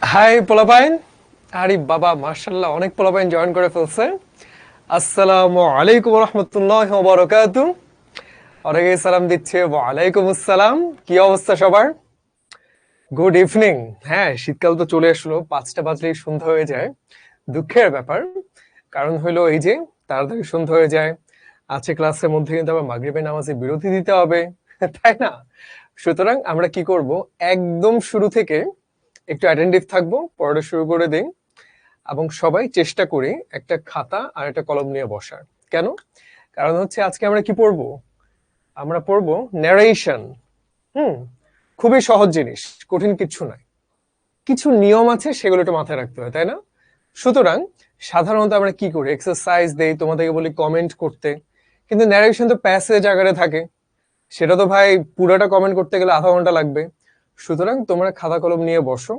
High পোলাপাইন। আরে বাবা, মার্শাল্লাহ, অনেক পোলাপাইন জয়েন করে ফেলছে। আসসালামু আলাইকুম রহমতুল্লাহ বরকাতু। অনেকে সালাম দিচ্ছে, ওয়ালাইকুম আসসালাম। কি অবস্থা সবার? Good evening. হ্যাঁ, শীতকাল তো চলে আসলো, 5টা বাজলেই সন্ধ্যা হয়ে যায়। দুঃখের ব্যাপার, কারণ হলো এই যে তাড়াতাড়ি সন্ধ্যা হয়ে যায়, আছে ক্লাসের মধ্যে কিন্তু আবার মাগরিবের নামাজে বিরতি দিতে হবে, তাই না? সুতরাং আমরা কি করব, একদম শুরু থেকে একটু অ্যাটেন্টিভ থাকবো, পড়াটা শুরু করে দিই। এবং সবাই চেষ্টা করি একটা খাতা আর একটা কলম নিয়ে বসার। কেন? কারণ হচ্ছে আজকে আমরা কি পড়বো? আমরা পড়বো ন্যারেশন। হুম, খুবই সহজ জিনিস, কঠিন কিছু নয়। কিছু নিয়ম আছে, সেগুলো একটু মাথায় রাখতে হয়, তাই না? সুতরাং সাধারণত আমরা কি করি, এক্সারসাইজ দেই, তোমাদেরকে বলি কমেন্ট করতে, কিন্তু ন্যারেশন তো প্যাসেজ আকারে থাকে। সেটা তো ভাই পুরোটা কমেন্ট করতে গেলে আধা ঘন্টা লাগবে। সুতরাং তোমরা খাতা কলম নিয়ে বসো,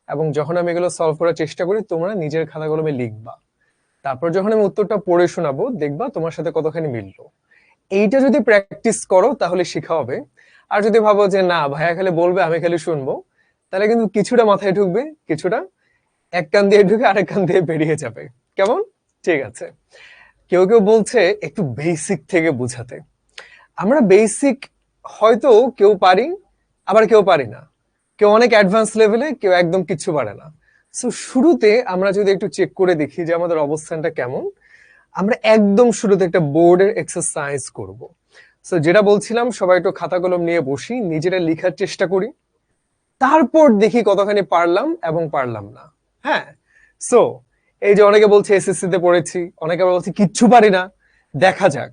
এবং যখন আমি এগুলো সলভ করার চেষ্টা করি তোমরা নিজের খাতা কলমে লিখবা। তারপর যখন আমি উত্তরটা পড়ে শোনাবো, দেখবা তোমার সাথে কতখানি মিললো। এইটা যদি প্র্যাকটিস করো তাহলে শেখা হবে। আর যদি ভাবো যে না, ভাইয়া খালি বলবে আমি খালি শুনবো, তাহলে কিন্তু কিছুটা মাথায় ঢুকবে, কিছুটা এক কান দিয়ে ঢুকে আরেক কান দিয়ে বেরিয়ে যাবে। কেমন? ঠিক আছে। কেউ কেউ বলছে একটু বেসিক থেকে বুঝাতে। আমরা বেসিক হয়তো কেউ পারি, আবার কেউ পারি না। কেউ অনেক অ্যাডভান্স লেভেলে, কেউ একদম কিচ্ছু পারে না। সো শুরুতে আমরা যদি একটু চেক করে দেখি যে আমাদের অবস্থানটা কেমন, আমরা একদম শুরুতে একটা বোর্ডের এক্সারসাইজ করব। সো যেটা বলছিলাম, সবাই একটু খাতা কলম নিয়ে বসি, নিজেরা লেখার চেষ্টা করি, তারপর দেখি কতখানি পারলাম এবং পারলাম না। হ্যাঁ। সো এই যে অনেকে বলছে এসএসসি তে পড়েছি, অনেকে আবার বলছে কিচ্ছু পারি না। দেখা যাক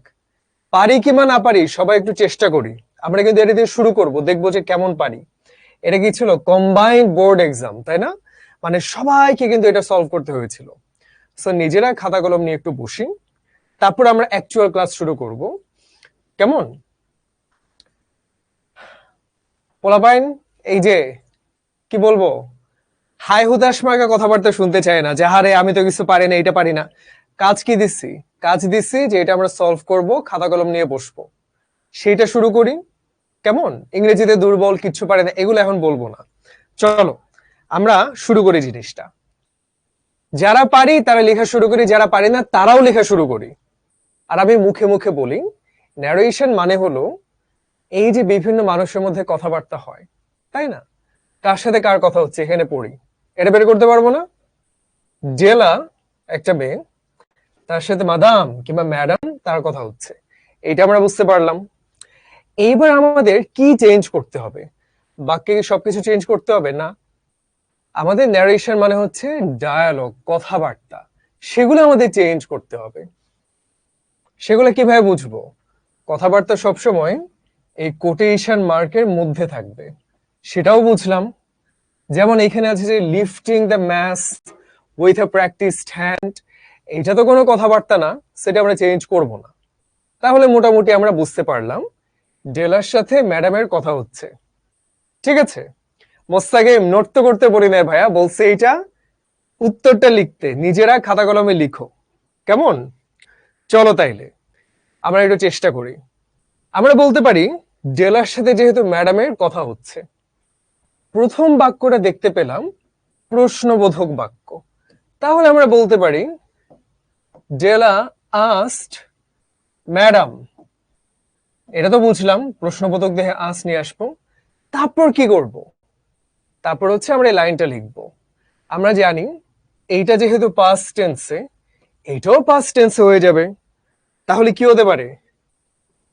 পারি কিংবা না পারি, সবাই একটু চেষ্টা করি। আমরা কিন্তু এটা দিয়ে শুরু করব, দেখবো যে কেমন পারি। এটা কি ছিল? কম্বাইন্ড বোর্ড এক্সাম, তাই না? মানে সবাইকে কিন্তু এটা সলভ করতে হয়েছিল। সো নিজেরা খাতা কলম নিয়ে একটু বসি, তারপর আমরা অ্যাকচুয়াল ক্লাস শুরু করব। কেমন পোলাপাইন? এই যে কি বলবো, হাই হুতাশ মার্কা কথাবার্তা শুনতে চায় না যে হারে আমি তো কিছু পারি না, এটা পারি না। কাজ কি দিচ্ছি? কাজ দিচ্ছি যে এটা আমরা সলভ করব, খাতা কলম নিয়ে বসবো, সেইটা শুরু করি। কেমন? ইংরেজিতে দুর্বল, কিচ্ছু পারে না, এগুলো এখন বলবো না। চলো আমরা শুরু করি জিনিসটা। যারা পারি তারা লেখা শুরু করি, যারা পারি না তারাও লেখা শুরু করি। আর আমি মুখে মুখে বলি, ন্যারেশন মানে হলো এই যে বিভিন্ন মানুষের মধ্যে কথাবার্তা হয়, তাই না? কার সাথে কার কথা হচ্ছে এখানে পড়ি, এটা বের করতে পারবো না? জেলা একটা মেয়ে, তার সাথে মাদাম কিংবা ম্যাডাম তার কথা হচ্ছে, এইটা আমরা বুঝতে পারলাম। এইবার আমাদের কি চেঞ্জ করতে হবে? বাক্যে কি সবকিছু চেঞ্জ করতে হবে? না। আমাদের ন্যারেশন মানে হচ্ছে ডায়ালগ, কথাবার্তা, সেগুলো আমাদের চেঞ্জ করতে হবে। সেগুলো কিভাবে বুঝবো? কথাবার্তা সবসময় এই কোটেশন মার্কের মধ্যে থাকবে, সেটাও বুঝলাম। যেমন এখানে আছে যে lifting the mass with a practised hand, এটা তো কোনো কথাবার্তা না, সেটা আমরা চেঞ্জ করব না। তাহলে মোটামুটি আমরা বুঝতে পারলাম ডেলার সাথে ম্যাডামের কথা হচ্ছে। ঠিক আছে। মোস্তাকিম নোট তো করতে বলি না ভাইয়া, বলছে এইটা উত্তরটা লিখতে, নিজেরা খাতা কলমে লিখো। কেমন? চলো তাইলে আমরা একটু চেষ্টা করি। আমরা বলতে পারি ডেলার সাথে যেহেতু ম্যাডামের কথা হচ্ছে, প্রথম বাক্যটা দেখতে পেলাম প্রশ্নবোধক বাক্য। তাহলে আমরা বলতে পারি ডেলা আস্ট ম্যাডাম। এটা তো বুঝলাম, প্রশ্নবোধক দেহে আস নিয়ে আসবো। তারপর কি করব? তারপর হচ্ছে আমরা এই লাইনটা লিখবো। আমরা জানি এইটা যেহেতু পাস্ট টেন্সে, এইটাও পাস্ট টেন্সে হয়ে যাবে। তাহলে কি হতে পারে?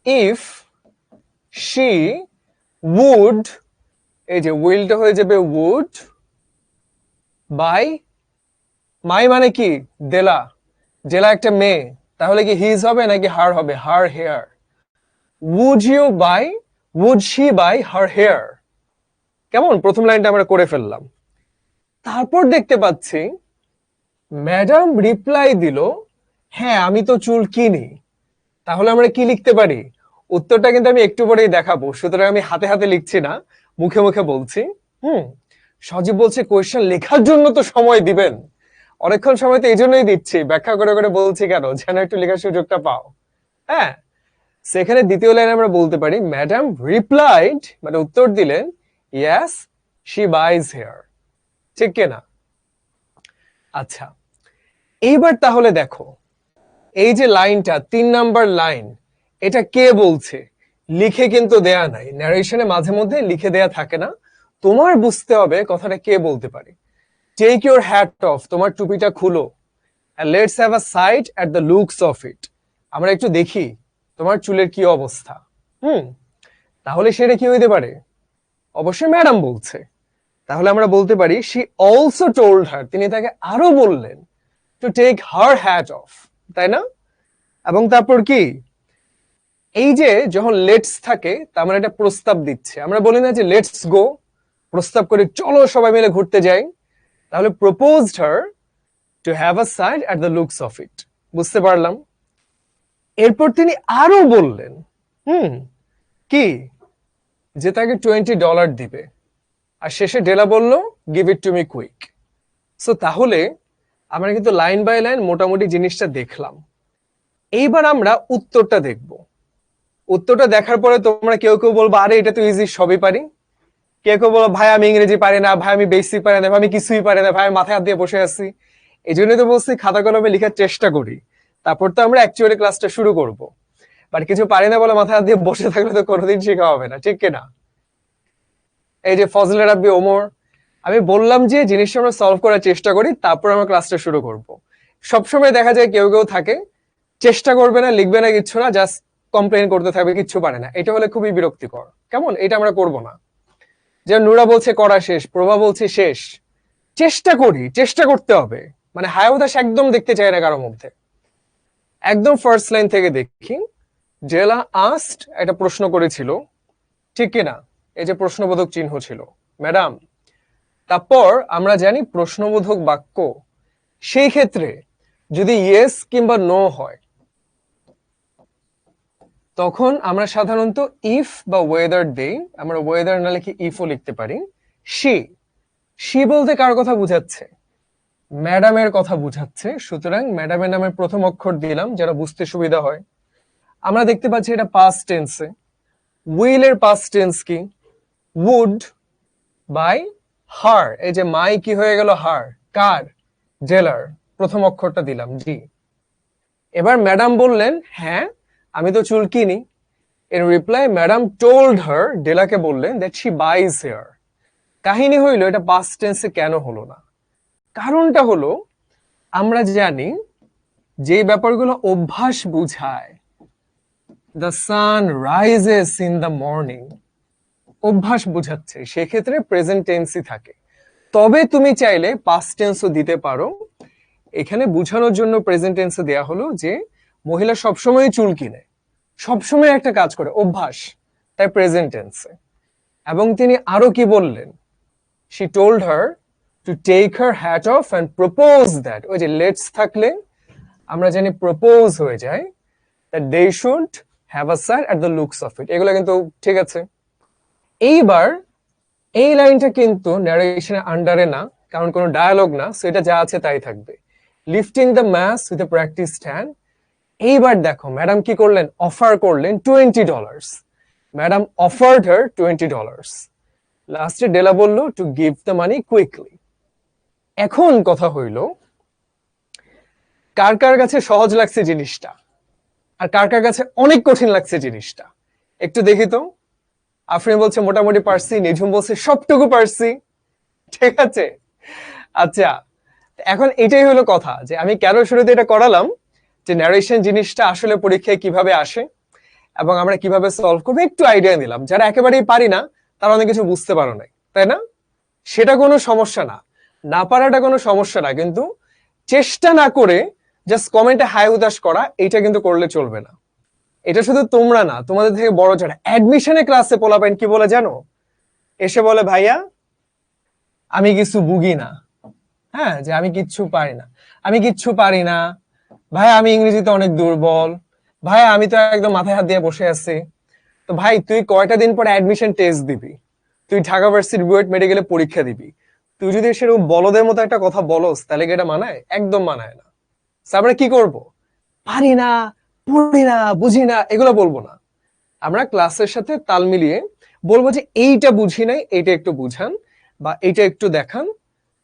ইফ শি উড, এই যে উইলটা হয়ে যাবে উড বাই মাই, মানে কি? দেলা। জেলা একটা মেয়ে, তাহলে কি হিজ হবে নাকি হার হবে? Her hair. Would you buy, would she buy her hair. কেমন? প্রথম লাইনটা আমরা করে ফেললাম। তারপর দেখতে পাচ্ছি ম্যাডাম রিপ্লাই দিল, হ্যাঁ আমি তো চুল কিনি। তাহলে আমরা কি লিখতে পারি? উত্তরটা কিন্তু আমি একটু পরেই দেখাবো, সুতরাং আমি হাতে হাতে লিখছি না, মুখে মুখে বলছি। হুম। সজীব বলছে কোয়েশ্চেন লেখার জন্য তো সময় দিবেন। অনেকক্ষণ সময় তো এই জন্যই দিচ্ছি, ব্যাখ্যা করে করে বলছি কেন, যেন একটু লেখার সুযোগটা পাও। হ্যাঁ। সেখানে দ্বিতীয় লাইনে আমরা বলতে পারি ম্যাডাম রিপ্লাইড, মানে উত্তর দিলেন, ইয়েস শি বাইজ হেয়ার। ঠিক কিনা? আচ্ছা, এইবার তাহলে দেখো এই যে লাইনটা 3 নাম্বার লাইন, এটা কে বলছে? লিখে কিন্তু দেয়া নাই, ন্যারেশনে মাঝে মধ্যে লিখে দেয়া থাকে না, তোমার বুঝতে হবে কথাটা কে বলতে পারে। টেক ইউর হ্যাট অফ, তোমার টুপিটা খুলো, and let's have a sight at the looks of it, আমরা একটু দেখি তোমার চুলের কি অবস্থা। তাহলে সেটা কি হইতে পারে? অবশ্যই ম্যাডাম বলছে। তাহলে আমরা বলতে পারি she also told her, তিনি তাকে আরো বললেন to take her hat off, তাই না? এবং তারপর কি, এই যে যখন লেটস থাকে তার মানে একটা প্রস্তাব দিচ্ছে, আমরা বলি না যে লেটস গো, প্রস্তাব করে চলো সবাই মিলে ঘুরতে যাই, তাহলে proposed her to have a sight at the looks of it, বুঝতে পারলাম। এরপর তিনি আরো বললেন কি, যে তাকে $20 দিবে, আর শেষে ডেলা বলল give it to me quick. So তাহলে আমরা কিন্তু লাইন বাই লাইন মোটামুটি জিনিসটা দেখলাম। এইবার আমরা উত্তরটা দেখব। উত্তরটা দেখার পরে তোমরা কেউ কেউ বলবো আরে এটা তো ইজি, সবই পারি। কেউ কেউ বলবো ভাই আমি ইংরেজি পারি না, ভাই আমি বেসিক পারি না, ভাই আমি কিছুই পারি না, ভাই আমি মাথায় হাত দিয়ে বসে আছি। এই জন্যই তো বলছি খাতা কলমে লেখার চেষ্টা করি, তারপর তো আমরা অ্যাকচুয়ালি ক্লাসটা শুরু করব। বাট কিছু পারি না বলে মাথায় হাত দিয়ে বসে থাকলে তো কোনোদিন শেখা হবে না, ঠিক কিনা? এই যে ফজলে রাব্বি ওমর, আমি বললাম যে জিনিসটা আমরা সলভ করার চেষ্টা করি, তারপর আমরা ক্লাসটা শুরু করব। সবসময় দেখা যায় কেউ কেউ থাকে চেষ্টা করবে না, লিখবে না, কিচ্ছু না, জাস্ট কমপ্লেন করতে থাকবে, কিচ্ছু পারে না। এটা হলে খুবই বিরক্তিকর, কেমন? এটা আমরা করব না। যে নুরা বলছে করা শেষ, প্রভা বলছে শেষ, চেষ্টা করি, চেষ্টা করতে হবে। মানে হায়াবুদাস একদম দেখতে চায় না কারো মধ্যে। একদম ফার্স্ট লাইন থেকে দেখি, জেলা আস্ট একটা প্রশ্ন করেছিল, ঠিক কিনা? এই যে প্রশ্নবোধক চিহ্ন ছিল ম্যাডাম। তারপর আমরা জানি প্রশ্নবোধক বাক্য, সেই ক্ষেত্রে যদি ইয়েস কিংবা নো হয় তখন আমরা সাধারণত ইফ বা ওয়েদার দেই, আমরা ওয়েদার না লিখে ইফও লিখতে পারি। শি বলতে কার কথা বুঝাচ্ছে? ম্যাডামের কথা বুঝাচ্ছে, সুতরাং ম্যাডামের নামের প্রথম অক্ষর দিলাম যেন বুঝতে সুবিধা হয়। আমরা দেখতে পাচ্ছি এটা পাস্ট টেন্সে। উইল এর পাস্ট টেন্স কি? Would buy her. এই যে মাই কি হয়ে গেল? হার। কার? জেলার। প্রথম অক্ষরটা দিলাম জি। এবার ম্যাডাম বললেন হ্যাঁ আমি তো চুল কিনি। In reply madam told her, ডেলাকে বললেন দ্যাট শি বাইজ হেয়ার। কাহিনী হইলো এটা পাস্ট টেন্সে কেন হলো না? কারণটা হলো আমরা জানি যে ব্যাপারগুলো অভ্যাস বুঝায়, the sun rises in the morning, অভ্যাস বুঝাচ্ছে, সেক্ষেত্রে প্রেজেন্ট টেন্সই থাকে। তবে তুমি চাইলে পাস্ট টেন্সও দিতে পারো। এখানে বুঝানোর জন্য প্রেজেন্ট টেন্সে দেয়া হলো যে মহিলা সবসময় চুল কিনে, সবসময় একটা কাজ করে, অভ্যাস, তাই প্রেজেন্ট টেন্সে। এবং তিনি আরো কি বললেন? she told her to take her hat off and propose that, ওই যে লেটস থাকলে আমরা জানি প্রপোজ হয়ে যায়, that they should have a sight at the looks of it, এগুলো কিন্তু ঠিক আছে। এইবার এই লাইনটা কিন্তু ন্যারেশনের আন্ডারে না, কারণ কোনো ডায়ালগ না, সো এটা যা আছে তাই থাকবে। Lifting the mass with a practice hand. এইবার দেখো ম্যাডাম কি করলেন? অফার করলেন $20। Madam offered her $20। লাস্টে ডেলা বলল to give the money quickly. এখন কথা হইল কার কার কাছে সহজ লাগছে জিনিসটা আর কার কার কাছে অনেক কঠিন লাগছে জিনিসটা, একটু দেখি তো। আফরিন বলছে মোটামুটি পারছি, নিঝুম বলছে সবটুকু পারছি। ঠিক আছে, আচ্ছা এখন এটাই হলো কথা যে আমি কেন শুরুতে এটা করালাম, যে ন্যারেশন জিনিসটা আসলে পরীক্ষায় কিভাবে আসে এবং আমরা কিভাবে সলভ করবো একটু আইডিয়া নিলাম। যারা একেবারেই পারি না তারা অনেক কিছু বুঝতে পারো নাই, তাই না? সেটা কোনো সমস্যা না, না পারাটা কোনো সমস্যা না, কিন্তু চেষ্টা না করে জাস্ট কমেন্টে হাই উদাস করা এইটা কিন্তু করলে চলবে না। এটা শুধু তোমরা না, তোমাদের থেকে বড় যারা অ্যাডমিশনে ক্লাসে পোলাবেন কি বলে জানো? এসে বলে ভাইয়া আমি কিছু বুঝি না, হ্যাঁ, যে আমি কিচ্ছু পারি না, আমি কিচ্ছু পারি না ভাই, আমি ইংরেজিতে অনেক দুর্বল ভাই, আমি তো একদম মাথায় হাত দিয়ে বসে আছি। তো ভাই তুই কয়টা দিন পরে অ্যাডমিশন টেস্ট দিবি, তুই ঢাকা ভার্সিটি বুয়েট মেডিকেলে পরীক্ষা দিবি, তুই যদি সেরকম বলদের মতো একটা কথা বলস তাহলে কি এটা মানায়? একদম মানায় না। আমরা কি করব? পারি না, পড়ি না, বুঝি না, এগুলো বলবো না। আমরা ক্লাসের সাথে তাল মিলিয়ে বলবো যে এইটা বুঝি নাই, এইটা একটু বুঝান বা এইটা একটু দেখান,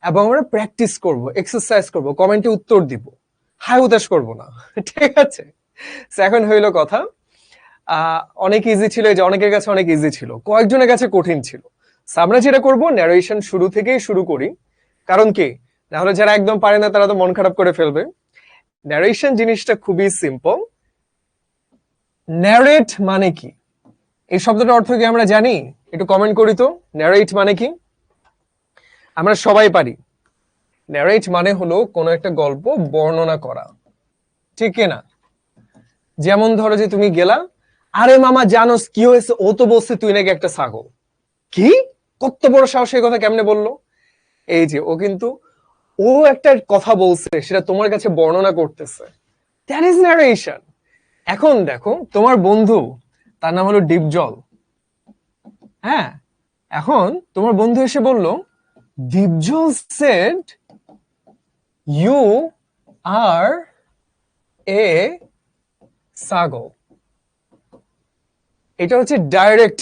এবং আমরা প্র্যাকটিস করব, এক্সারসাইজ করব, কমেন্টে উত্তর দিব, হাই হুতাশ করব না। ঠিক আছে? এখন হইলো কথা, অনেক ইজি ছিল, এই যে অনেকের কাছে অনেক ইজি ছিল, কয়েকজনের কাছে কঠিন ছিল। আমরা যেটা করব, ন্যারেশন শুরু থেকেই শুরু করি। কারণ কি, নাহলে যারা একদম পারে না তারা তো মন খারাপ করে ফেলবে। ন্যারেশন জিনিসটা খুবই সিম্পল। ন্যারেট মানে কি, এই শব্দটার অর্থ কি আমরা জানি? একটু কমেন্ট করি তো, ন্যারেট মানে কি? আমরা সবাই পারি। ন্যারেট মানে হলো কোনো একটা গল্প বর্ণনা করা, ঠিক না? যেমন ধরো যে তুমি গেলা, আরে মামা জানোস কি হয়েছে, ও তো বলছে তুই নাকি একটা ছাগল। কি, কত বড় সাহস, এই কথা কেমনে বললো? এই যে ও কিন্তু, ও একটা কথা বলছে, সেটা তোমার কাছে বর্ণনা করতেছে, দ্যাট ইজ ন্যারেশন। এখন দেখো, তোমার বন্ধু, তার নাম হলো ডিপজল। হ্যাঁ, এখন তোমার বন্ধু এসে বলল, ডিপজল সেড ইউ আর এ ছাগল। এটা হচ্ছে ডাইরেক্ট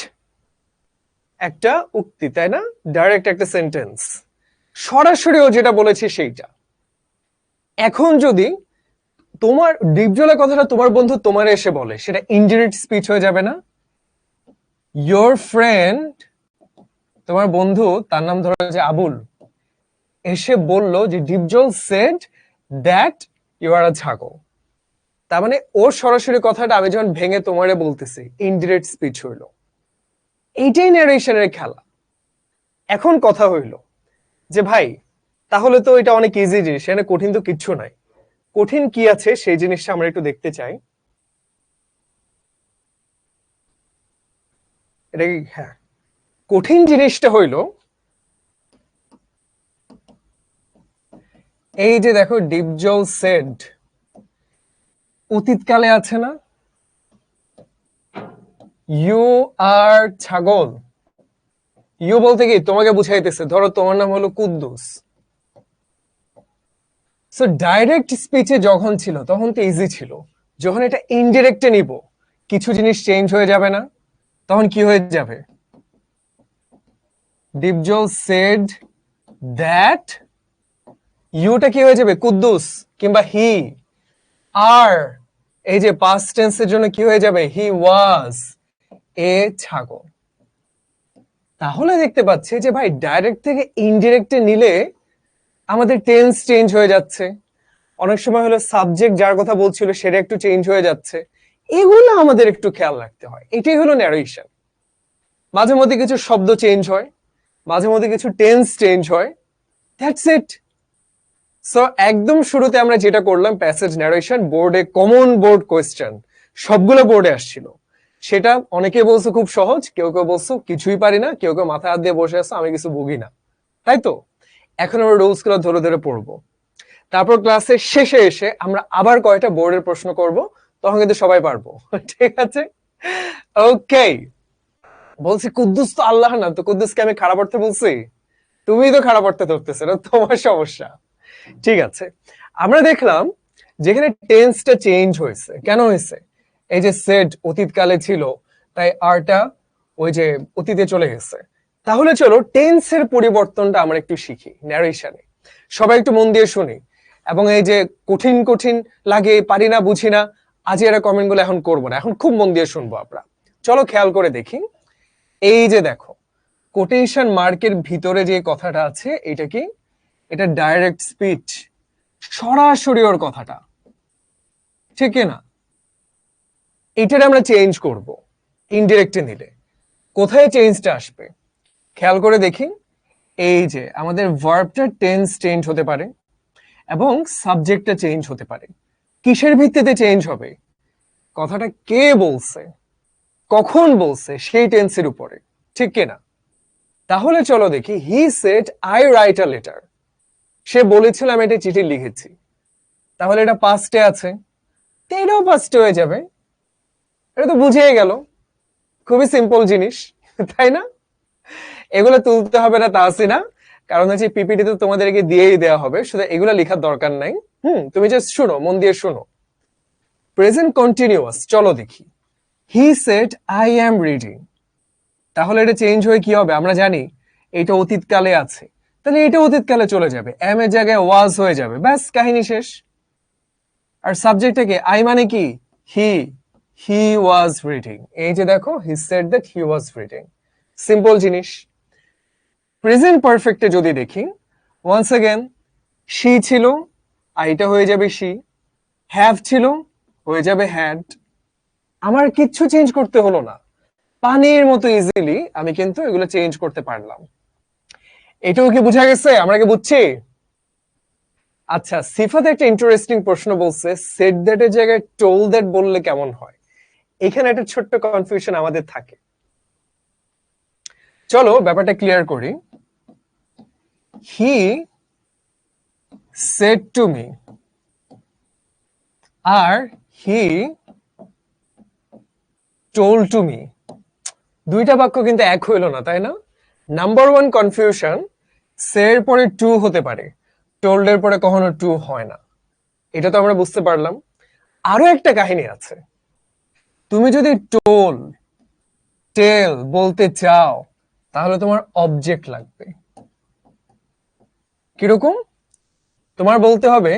একটা উক্তি, তাই না? ডাইরেক্ট একটা সেন্টেন্স, সরাসরি ও যেটা বলেছে সেইটা। এখন যদি তোমার ডিপজলের কথাটা তোমার বন্ধু তোমার এসে বলে, সেটা ইনডিরেক্ট স্পিচ হয়ে যাবে না? ইয়োর ফ্রেন্ড, তোমার বন্ধু, তার নাম ধরো যে আবুল, এসে বলল যে Dipjol said that you are a ছাগল। তার মানে ওর সরাসরি কথাটা আমি যখন ভেঙে তোমারে বলতেছি, ইনডিরেক্ট স্পিচ হইলো। এইটাই ন্যারেশনের খেলা। এখন কথা হইলো যে ভাই, তাহলে তো এটা অনেক ইজি জিনিস, এখানে কঠিন তো কিচ্ছু নাই। কঠিন কি আছে সেই জিনিসটা আমরা একটু দেখতে চাই। এটা কি, হ্যাঁ, কঠিন জিনিসটা হইলো এই যে দেখো, ডিপজল সেড, অতীতকালে আছে না, ইউ আর ছাগল। ইউ বলতে কি তোমাকে বুঝাইতেছে, ধরো তোমার নাম হলো কুদ্দুস। সো ডাইরেক্ট স্পিচে যখন ছিল তখন তো ইজি ছিল, যখন এটা ইনডিরেক্টে নিব, কিছু জিনিস চেঞ্জ হয়ে যাবে না? তখন কি হয়ে যাবে? ডিপজল সেড দ্যাট, ইউটা কি হয়ে যাবে? কুদ্দুস কিংবা হি। আর এই যে পাস্ট টেন্সের জন্য কি হয়ে যাবে? হি ওয়াজ এ ছাগল। তাহলে দেখতে পাচ্ছি যে ভাই, ডাইরেক্ট থেকে ইনডিরেক্টে নিলে আমাদের টেন্স চেঞ্জ হয়ে যাচ্ছে, অনেক সময় হলো সাবজেক্ট যার কথা বলছিল সেটা একটু চেঞ্জ হয়ে যাচ্ছে। এগুলো আমাদের একটু খেয়াল রাখতে হয়। এটাই হলো ন্যারেশন। মাঝে মধ্যে কিছু শব্দ চেঞ্জ হয়, মাঝে মধ্যে কিছু টেন্স চেঞ্জ হয়, দ্যাটস ইট। সো একদম শুরুতে আমরা যেটা করলাম, প্যাসেজ ন্যারেশন, বোর্ডে কমন বোর্ড কোয়েশ্চেন, সবগুলো বোর্ডে আসছিল। সেটা অনেকে বলছে খুব সহজ, কেউ কেউ বলছো কিছুই পারি না, কেউ কেউ মাথা হাত দিয়ে বসে আছো আমি কিছু বুঝি না, তাই তো? এখন আমরা রুলস গুলো ধরে ধরে পড়বো। তারপর ক্লাসের শেষে এসে আমরা আবার কয়টা বোর্ডের প্রশ্ন করব, তখন কিন্তু সবাই পারবো। ঠিক আছে? ওকে। বলছি কুদ্দুস তো আল্লাহ না, তো কুদ্দুসকে আমি খারাপ অর্থে বলছি? তুমি তো খারাপ অর্থে ধরতেছো, না তোমার সমস্যা। ঠিক আছে, আমরা দেখলাম যেখানে টেন্সটা চেঞ্জ হয়েছে, কেন হয়েছে? এই যে সেড অতীতকালে ছিল, তাই আরটা ওই যে অতীতে চলে গেছে। তাহলে চলো টেন্সের পরিবর্তনটা আমরা একটু শিখি ন্যারেশনে। সবাই একটু মন দিয়ে শুনি, এবং এই যে কঠিন কঠিন লাগে, পারি না, বুঝি না, আজ এরা কমেন্ট গুলো এখন করবো না, এখন খুব মন দিয়ে শুনবো আমরা। চলো খেয়াল করে দেখি। এই যে দেখো, কোটেশন মার্কের ভিতরে যে কথাটা আছে, এটা কি? এটা ডাইরেক্ট স্পিচ, সরাসরি ওর কথাটা, ঠিক না? এটার আমরা চেঞ্জ করব ইনডিরেক্টে নিলে। কোথায় চেঞ্জটা আসবে খেয়াল করে দেখি। এই যে আমাদের ভার্বটার টেন্স চেঞ্জ হতে পারে এবং সাবজেক্টটা চেঞ্জ হতে পারে। কিসের ভিত্তিতে চেঞ্জ হবে? কথাটা কে বলছে, কখন বলছে, সেই টেন্সের উপরে, ঠিক কিনা? তাহলে চলো দেখি, he said I write a letter. সে বলেছিল আমি একটা চিঠি লিখেছি। তাহলে এটা পাস্টে আছে, তো এটাও পাস্টে হয়ে যাবে। এটা তো বুঝেই গেল, খুবই সিম্পল জিনিস, তাই না? এগুলো তুলতে হবে না তা আছে না, কারণ হচ্ছে পিপিটি তো তোমাদেরকে দিয়েই দেওয়া হবে, শুধু এগুলো লেখার দরকার নাই। তুমি জাস্ট শোনো, মন দিয়ে শোনো। প্রেজেন্ট কন্টিনিউয়াস, চলো দেখি। He said I am reading. তাহলে এটা চেঞ্জ হয়ে কি হবে? আমরা জানি এটা অতীতকালে আছে, তাহলে এটা অতীতকালে চলে যাবে, এম এর জায়গায় ওয়াজ হয়ে যাবে, ব্যাস কাহিনী শেষ। আর সাবজেক্টটাকে আই মানে কি, হি, হি ওয়াজ রিডিং। এই যে দেখো, he said that he was reading, simple জিনিস। প্রেজেন্ট পারফেক্টে যদি দেখি, ওয়ান্স अगेन শি ছিল, আইটা হয়ে যাবে শি, হ্যাভ ছিল হয়ে যাবে হ্যাড। আমার কিচ্ছু চেঞ্জ করতে হলো না, পানির মতো ইজিলি আমি কিন্তু এগুলো চেঞ্জ করতে পারলাম। এটাও কি বোঝা গেছে, আমরা কি বুঝছি? আচ্ছা, সিফাত একটা ইন্টারেস্টিং প্রশ্ন বলছে, সেড দ্যাট এর জায়গায় টোল দ্যাট বললে কেমন হয়। এখানে একটা ছোট্ট কনফিউশন আমাদের থাকে, চলো ব্যাপারটা ক্লিয়ার করি। হি সেড টু মি আর হি টোল টু মি, দুইটা বাক্য কিন্তু এক হইল না, তাই না? নাম্বার ওয়ান কনফিউশন, সের পরে টু হতে পারে, টোল্ড এর পরে কখনো টু হয় না, এটা তো আমরা বুঝতে পারলাম। আরো একটা কাহিনী আছে, তুমি যদি টোল টেল বলতে চাও তাহলে তোমার অবজেক্ট লাগবে। কিরকম? তোমার বলতে হবে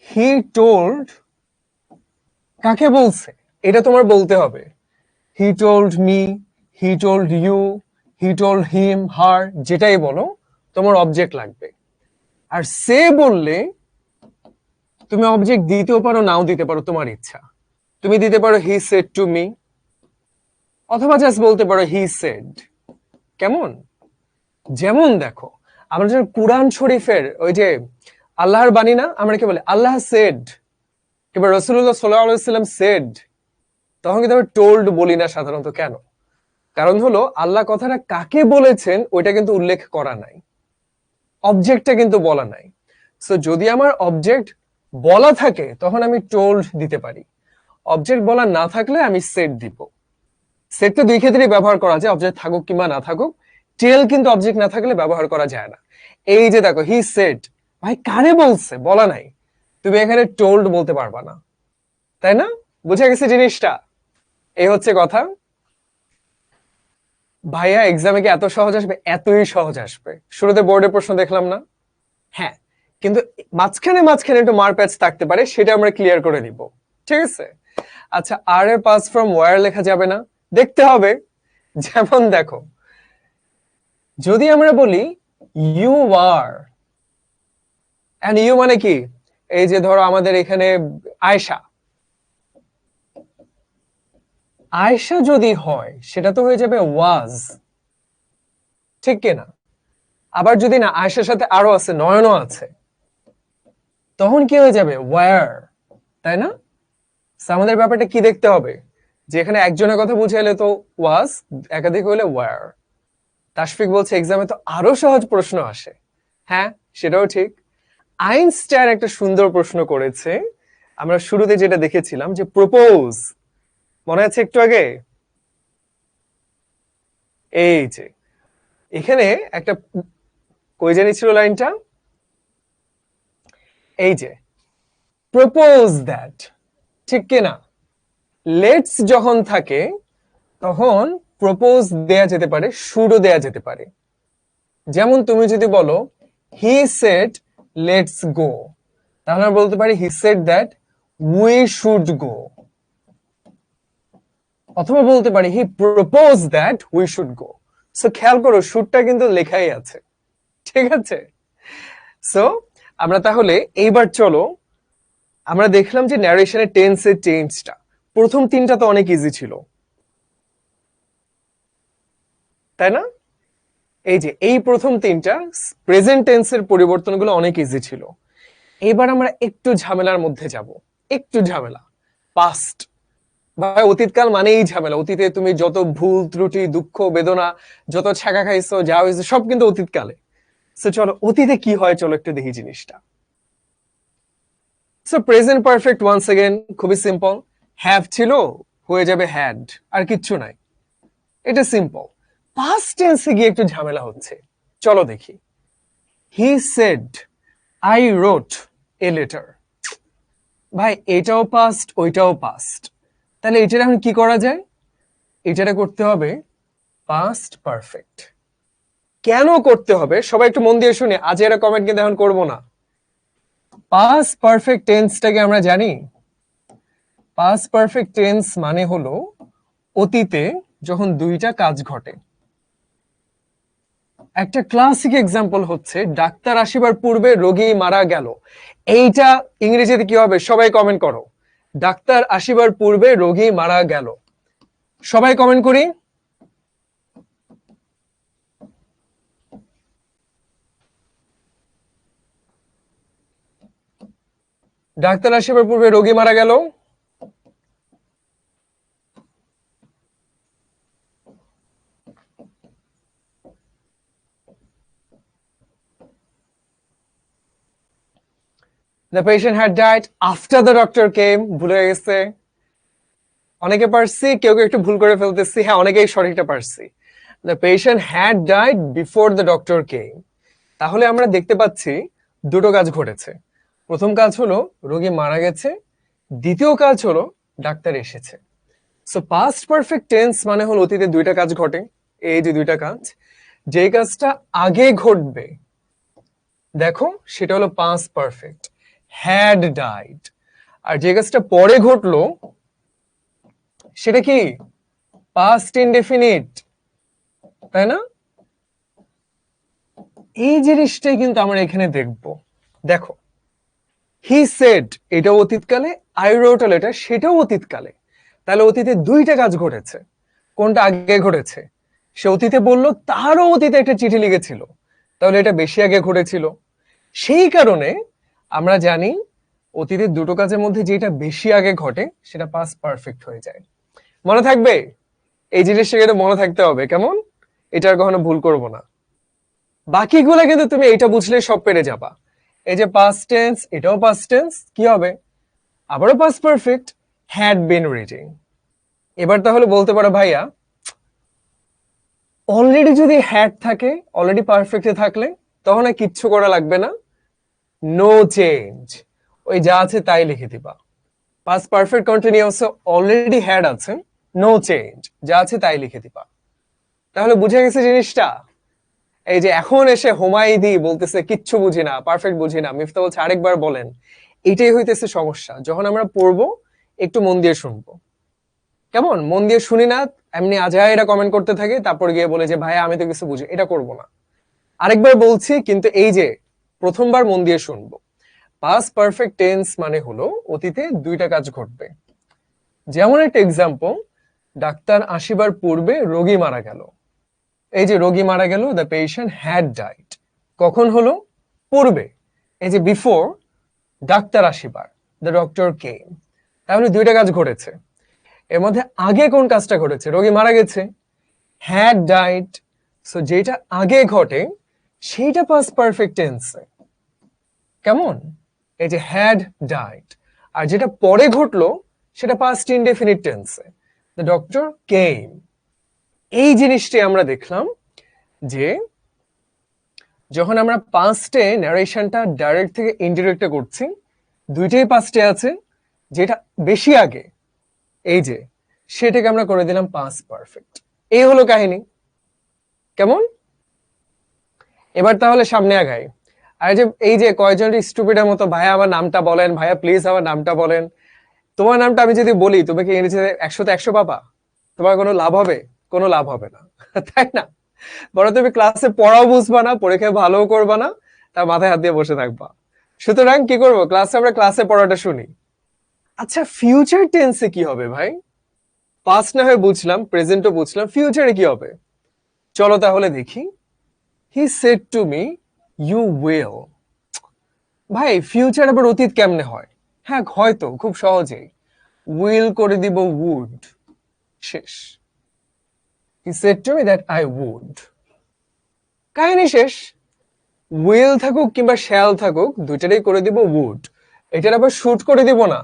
হি টোল্ড, কাকে বলছে এটা তোমার বলতে হবে। He told me, he told you, he told him, her, যেটাই বলো তোমার অবজেক্ট লাগবে। আর সে বললে তুমি অবজেক্ট দিতেও পারো, নাও দিতে পারো, তোমার ইচ্ছা। তুমি দিতে পারো হি সেড টু মি, অথবা জাস্ট বলতে পারো হি সেড। কেমন? যেমন দেখো, আমরা যখন কুরআন শরীফের ওই যে আল্লাহর বাণী না, আমরা কি বলি আল্লাহ সেড, কিংবা রাসূলুল্লাহ সাল্লাল্লাহু আলাইহি ওয়াসাল্লাম সেড, তখন কিন্তু আমরা টোল্ড বলি না সাধারণত। কেন? কারণ হলো আল্লাহ কথাটা কাকে বলেছেন ওইটা কিন্তু উল্লেখ করা নাই, অবজেক্টটা কিন্তু বলা নাই। সো যদি আমার অবজেক্ট বলা থাকে তখন আমি টোল্ড দিতে পারি, অবজেক্ট বলা না থাকলে আমি সেট দিব। সেট তো দুই ক্ষেত্রেই ব্যবহার করা যায়, অবজেক্ট থাকুক কিংবা না থাকুক। টেল কিন্তু অবজেক্ট না থাকলে ব্যবহার করা যায় না। এই যে দেখো, হি সেড, ভাই কারে বলছে, বলা নাই, তুমি এখানে টোল্ড বলতে পারবা না, তাই না? বুঝে গেছে জিনিসটা? এই হচ্ছে কথা। ভাইয়া এক্সামে কি এত সহজ আসবে? এতই সহজ আসবে। শুরুতে বোর্ডের প্রশ্ন দেখলাম না? হ্যাঁ, কিন্তু মাঝখানে মাঝখানে একটু মার প্যাচ থাকতে পারে, সেটা আমরা ক্লিয়ার করে দিব, ঠিক আছে? আচ্ছা, আর এ পাস ফ্রম ওয়্যার লেখা যাবে না, দেখতে হবে। যেমন দেখো, যদি আমরা বলি ইউ আর, এন্ড ইউ মানে কি, এই যে ধরো আমাদের এখানে আয়েশা, আয়েশা যদি হয় সেটা তো হয়ে যাবে ওয়াজ, ঠিক কিনা? আবার যদি না, আয়েশার সাথে আরো আছে, নয়নও আছে, তখন কি হয়ে যাবে, ওয়্যার, তাই না? আমাদের ব্যাপারটা কি দেখতে হবে, যে এখানে একজনের কথা বুঝাইলে তো ওয়াজ, একাধিক হইলে ওয়্যার। তাশফিক বলছে এক্সামে তো আরো সহজ প্রশ্ন আসে। হ্যাঁ, সেটাও ঠিক। আইনস্টাইন একটা সুন্দর প্রশ্ন করেছে, আমরা শুরুতে যেটা দেখেছিলাম যে প্রপোজ, মনে আছে একটু আগে? এই যে এখানে একটা, কই জানি ছিল লাইনটা, এই যে প্রপোজ দ্যাট, ঠিক কিনা? লেটস যখন থাকে তখন প্রপোজ দেয়া যেতে পারে, শুডও দেয়া যেতে পারে। যেমন তুমি যদি বলো হি সেড লেটস গো, তাহলে আমরা বলতে পারি he said that we should go, অথবা বলতে পারি হি propose that we should go. So খেয়াল করো, শুডটা কিন্তু লেখাই আছে, ঠিক আছে? সো আমরা তাহলে এইবার চলো, আমরা দেখলাম যে ন্যারেশনের টেন্সের চেঞ্জটা, প্রথম তিনটা তো অনেক ইজি ছিল, তাই না? এই যে এই প্রথম তিনটা প্রেজেন্ট টেন্সের পরিবর্তনগুলো অনেক ইজি ছিল। এবার আমরা একটু ঝামেলার মধ্যে যাব, একটু ঝামেলা। পাস্ট, ভাই অতীতকাল মানেই ঝামেলা। অতীতে তুমি যত ভুল ত্রুটি, দুঃখ, বেদনা, যত ছ্যাঁকা খাইছো, যা হয়েছে সব কিন্তু অতীতকালে। সো চলো অতীতে কি হয়, চলো একটু দেখি জিনিসটা। So present perfect once again খুবই সিম্পল, হ্যাভ ছিল হয়ে যাবে হ্যাড, আর কিচ্ছু নাই, এটা সিম্পল। পাস্ট টেন্সে গিয়ে একটু ঝামেলা হচ্ছে, চলো দেখি। He said I রোট a letter, ভাই এটাও পাস্ট ওইটাও পাস্ট, তাহলে এটা এখন কি করা যায়? এটা করতে হবে পাস্ট পারফেক্ট। কেন করতে হবে সবাই একটু মন দিয়ে শুনে, আজ এরা কমেন্ট কিন্তু এখন করবো না। পাস পারফেক্ট টেন্সটাকে আমরা জানি, পাস পারফেক্ট টেন্স মানে হলো অতীতে যখন দুইটা কাজ ঘটে। একটা ক্লাসিক এক্সাম্পল হচ্ছে ডাক্তার আসিবার পূর্বে রোগী মারা গেল। এইটা ইংরেজিতে কি হবে সবাই কমেন্ট করো। ডাক্তার আসিবার পূর্বে রোগী মারা গেল, সবাই কমেন্ট করি। ডাক্তার আসিবার পূর্বে রোগী মারা গেল। The patient had died after the doctor came. ভুলে গেছে অনেকে, পারছি কেউ কেউ একটু ভুল করে ফেলতেছি, হ্যাঁ অনেকেই সঠিকটা পারছি। The patient had died before the doctor came. তাহলে আমরা দেখতে পাচ্ছি দুটো কাজ ঘটেছে। প্রথম কাজ হলো রোগী মারা গেছে, দ্বিতীয় কাজ হলো ডাক্তার এসেছে। সো পাস্ট পারফেক্ট টেন্স মানে হলো অতীতে দুইটা কাজ ঘটে। এই যে দুইটা কাজ, যে কাজটা আগে ঘটবে দেখো সেটা হলো পাস্ট পারফেক্ট, হ্যাড ডাইড। আর যে কাজটা পরে ঘটলো সেটা কি পাস্ট ইনডেফিনিট, তাই না? এই জিনিসটাই কিন্তু আমরা এখানে দেখব। দেখো হি সেড এটাও অতীতকালে, আই রোট আ লেটার সেটাও অতীতকালে। তাহলে অতীতে দুইটা কাজ ঘটেছে। কোনটা আগে ঘটেছে? সে অতীতে বলল তারও অতীতে একটা চিঠি লিখেছিল, তাহলে এটা বেশি আগে ঘটেছিল। সেই কারণে আমরা জানি অতীতের দুটো কাজের মধ্যে যেটা বেশি আগে ঘটে সেটা পাস্ট পারফেক্ট হয়ে যায়। মনে থাকবে এই জিনিসটা, কিন্তু মনে থাকতে হবে, কেমন? এটা আর কখনো ভুল করবো না। বাকিগুলো কিন্তু তুমি এটা বুঝলে সব পেরে যাবা। এই যে পাস্ট টেন্স, এটাও পাস্ট টেন্স, কি হবে আবারও past perfect, had been reading. এবার তাহলে বলতে পারো ভাইয়া অলরেডি যদি হ্যাড থাকে, অলরেডি পারফেক্টে থাকলে তখন আর কিচ্ছু করা লাগবে না, নো চেঞ্জ, ওই যা আছে তাই লিখে দিবা। Past perfect continuous already had আছে, নো চেঞ্জ, যা আছে তাই লিখে দিবা। তাহলে বুঝে গেছে জিনিসটা? এই যে এখন এসে হোমাইদি বলতেছে কিচ্ছু বুঝি না, পারফেক্ট বুঝি না, মিফতা বলছে আরেকবার বলেন। এটাই হইতেছে সমস্যা, যখন আমরা পড়বো একটু মন দিয়ে শুনবো, কেমন? মন দিয়ে শুনি না, এমনি আজাইরা কমেন্ট করতে থাকি, তারপর গিয়ে বলে যে ভাই আমি তো কিছু বুঝি, এটা করব না। আরেকবার বলছি, কিন্তু এই যে প্রথমবার মন দিয়ে শুনবো। পাস্ট পারফেক্ট টেন্স মানে হলো অতীতে দুইটা কাজ ঘটবে। যেমন একটা এক্সাম্পল, ডাক্তার আসিবার পূর্বে রোগী মারা গেল। এই যে রোগী মারা গেল, দ্য পেশেন্ট হ্যাড ডাইড, কখন হলো? পূর্বে, এই যে বিফোর ডাক্তার আসিবার, দ্য ডক্টর কেম। তাহলে দুইটা কাজ ঘটেছে। এর মধ্যে আগে কোন কাজটা ঘটেছে? রোগী মারা গেছে, হ্যাড ডাইড। সো যেটা আগে ঘটে সেইটা পাস্ট পারফেক্ট টেন্সে, কেমন? এই যে হ্যাড ডাইড। আর যেটা পরে ঘটলো সেটা পাস্ট ইনডেফিনিট টেন্সে, দ্য ডক্টর কেম। এই জিনিসটি আমরা দেখলাম যে যখন আমরা পাস্টে ন্যারেশনটা ডাইরেক্ট থেকে ইনডিরেক্টে করছি, দুইটাই পাস্টে আছে, যেটা বেশি আগে এই যে সেটাকে আমরা করে দিলাম পাস্ট পারফেক্ট। এই হলো কাহিনী, কেমন? এবার তাহলে সামনে আগাই। আর যে এই যে কয়জন স্টুপিডের মতো ভাইয়া আমার নামটা বলেন, ভাইয়া প্লিজ আমার নামটা বলেন। তোমার নামটা আমি যদি বলি তুমি কি ইংরেজিতে 100তে 100 পাবা? তোমার কোনো লাভ হবে? কোনো লাভ হবে না, তাই না? বরং তুমি ক্লাসে পড়াও বুঝবা না, পরীক্ষায় ভালো করবা না, তার মাথায় হাত দিয়ে বসে থাকবা। সুতরাং কি করবো, আমরা ক্লাসে পড়াটা শুনি। আচ্ছা ফিউচার টেন্সে কি হবে ভাই? পাস্ট না হয় বুঝলাম, প্রেজেন্টও বুঝলাম, ফিউচারে কি হবে? চলো তাহলে দেখি। He said to me you will. ভাই ফিউচার আবার অতীত কেমনে হয়? হ্যাঁ হয়তো খুব সহজেই, উইল করে দিব উড, শেষ। He said to me that I would, কাহিনী শেষ। উইল থাকুক কিংবা শ্যাল থাকুক দুইটারই করে দিব উড। এটার আবার শুট করে দিব না,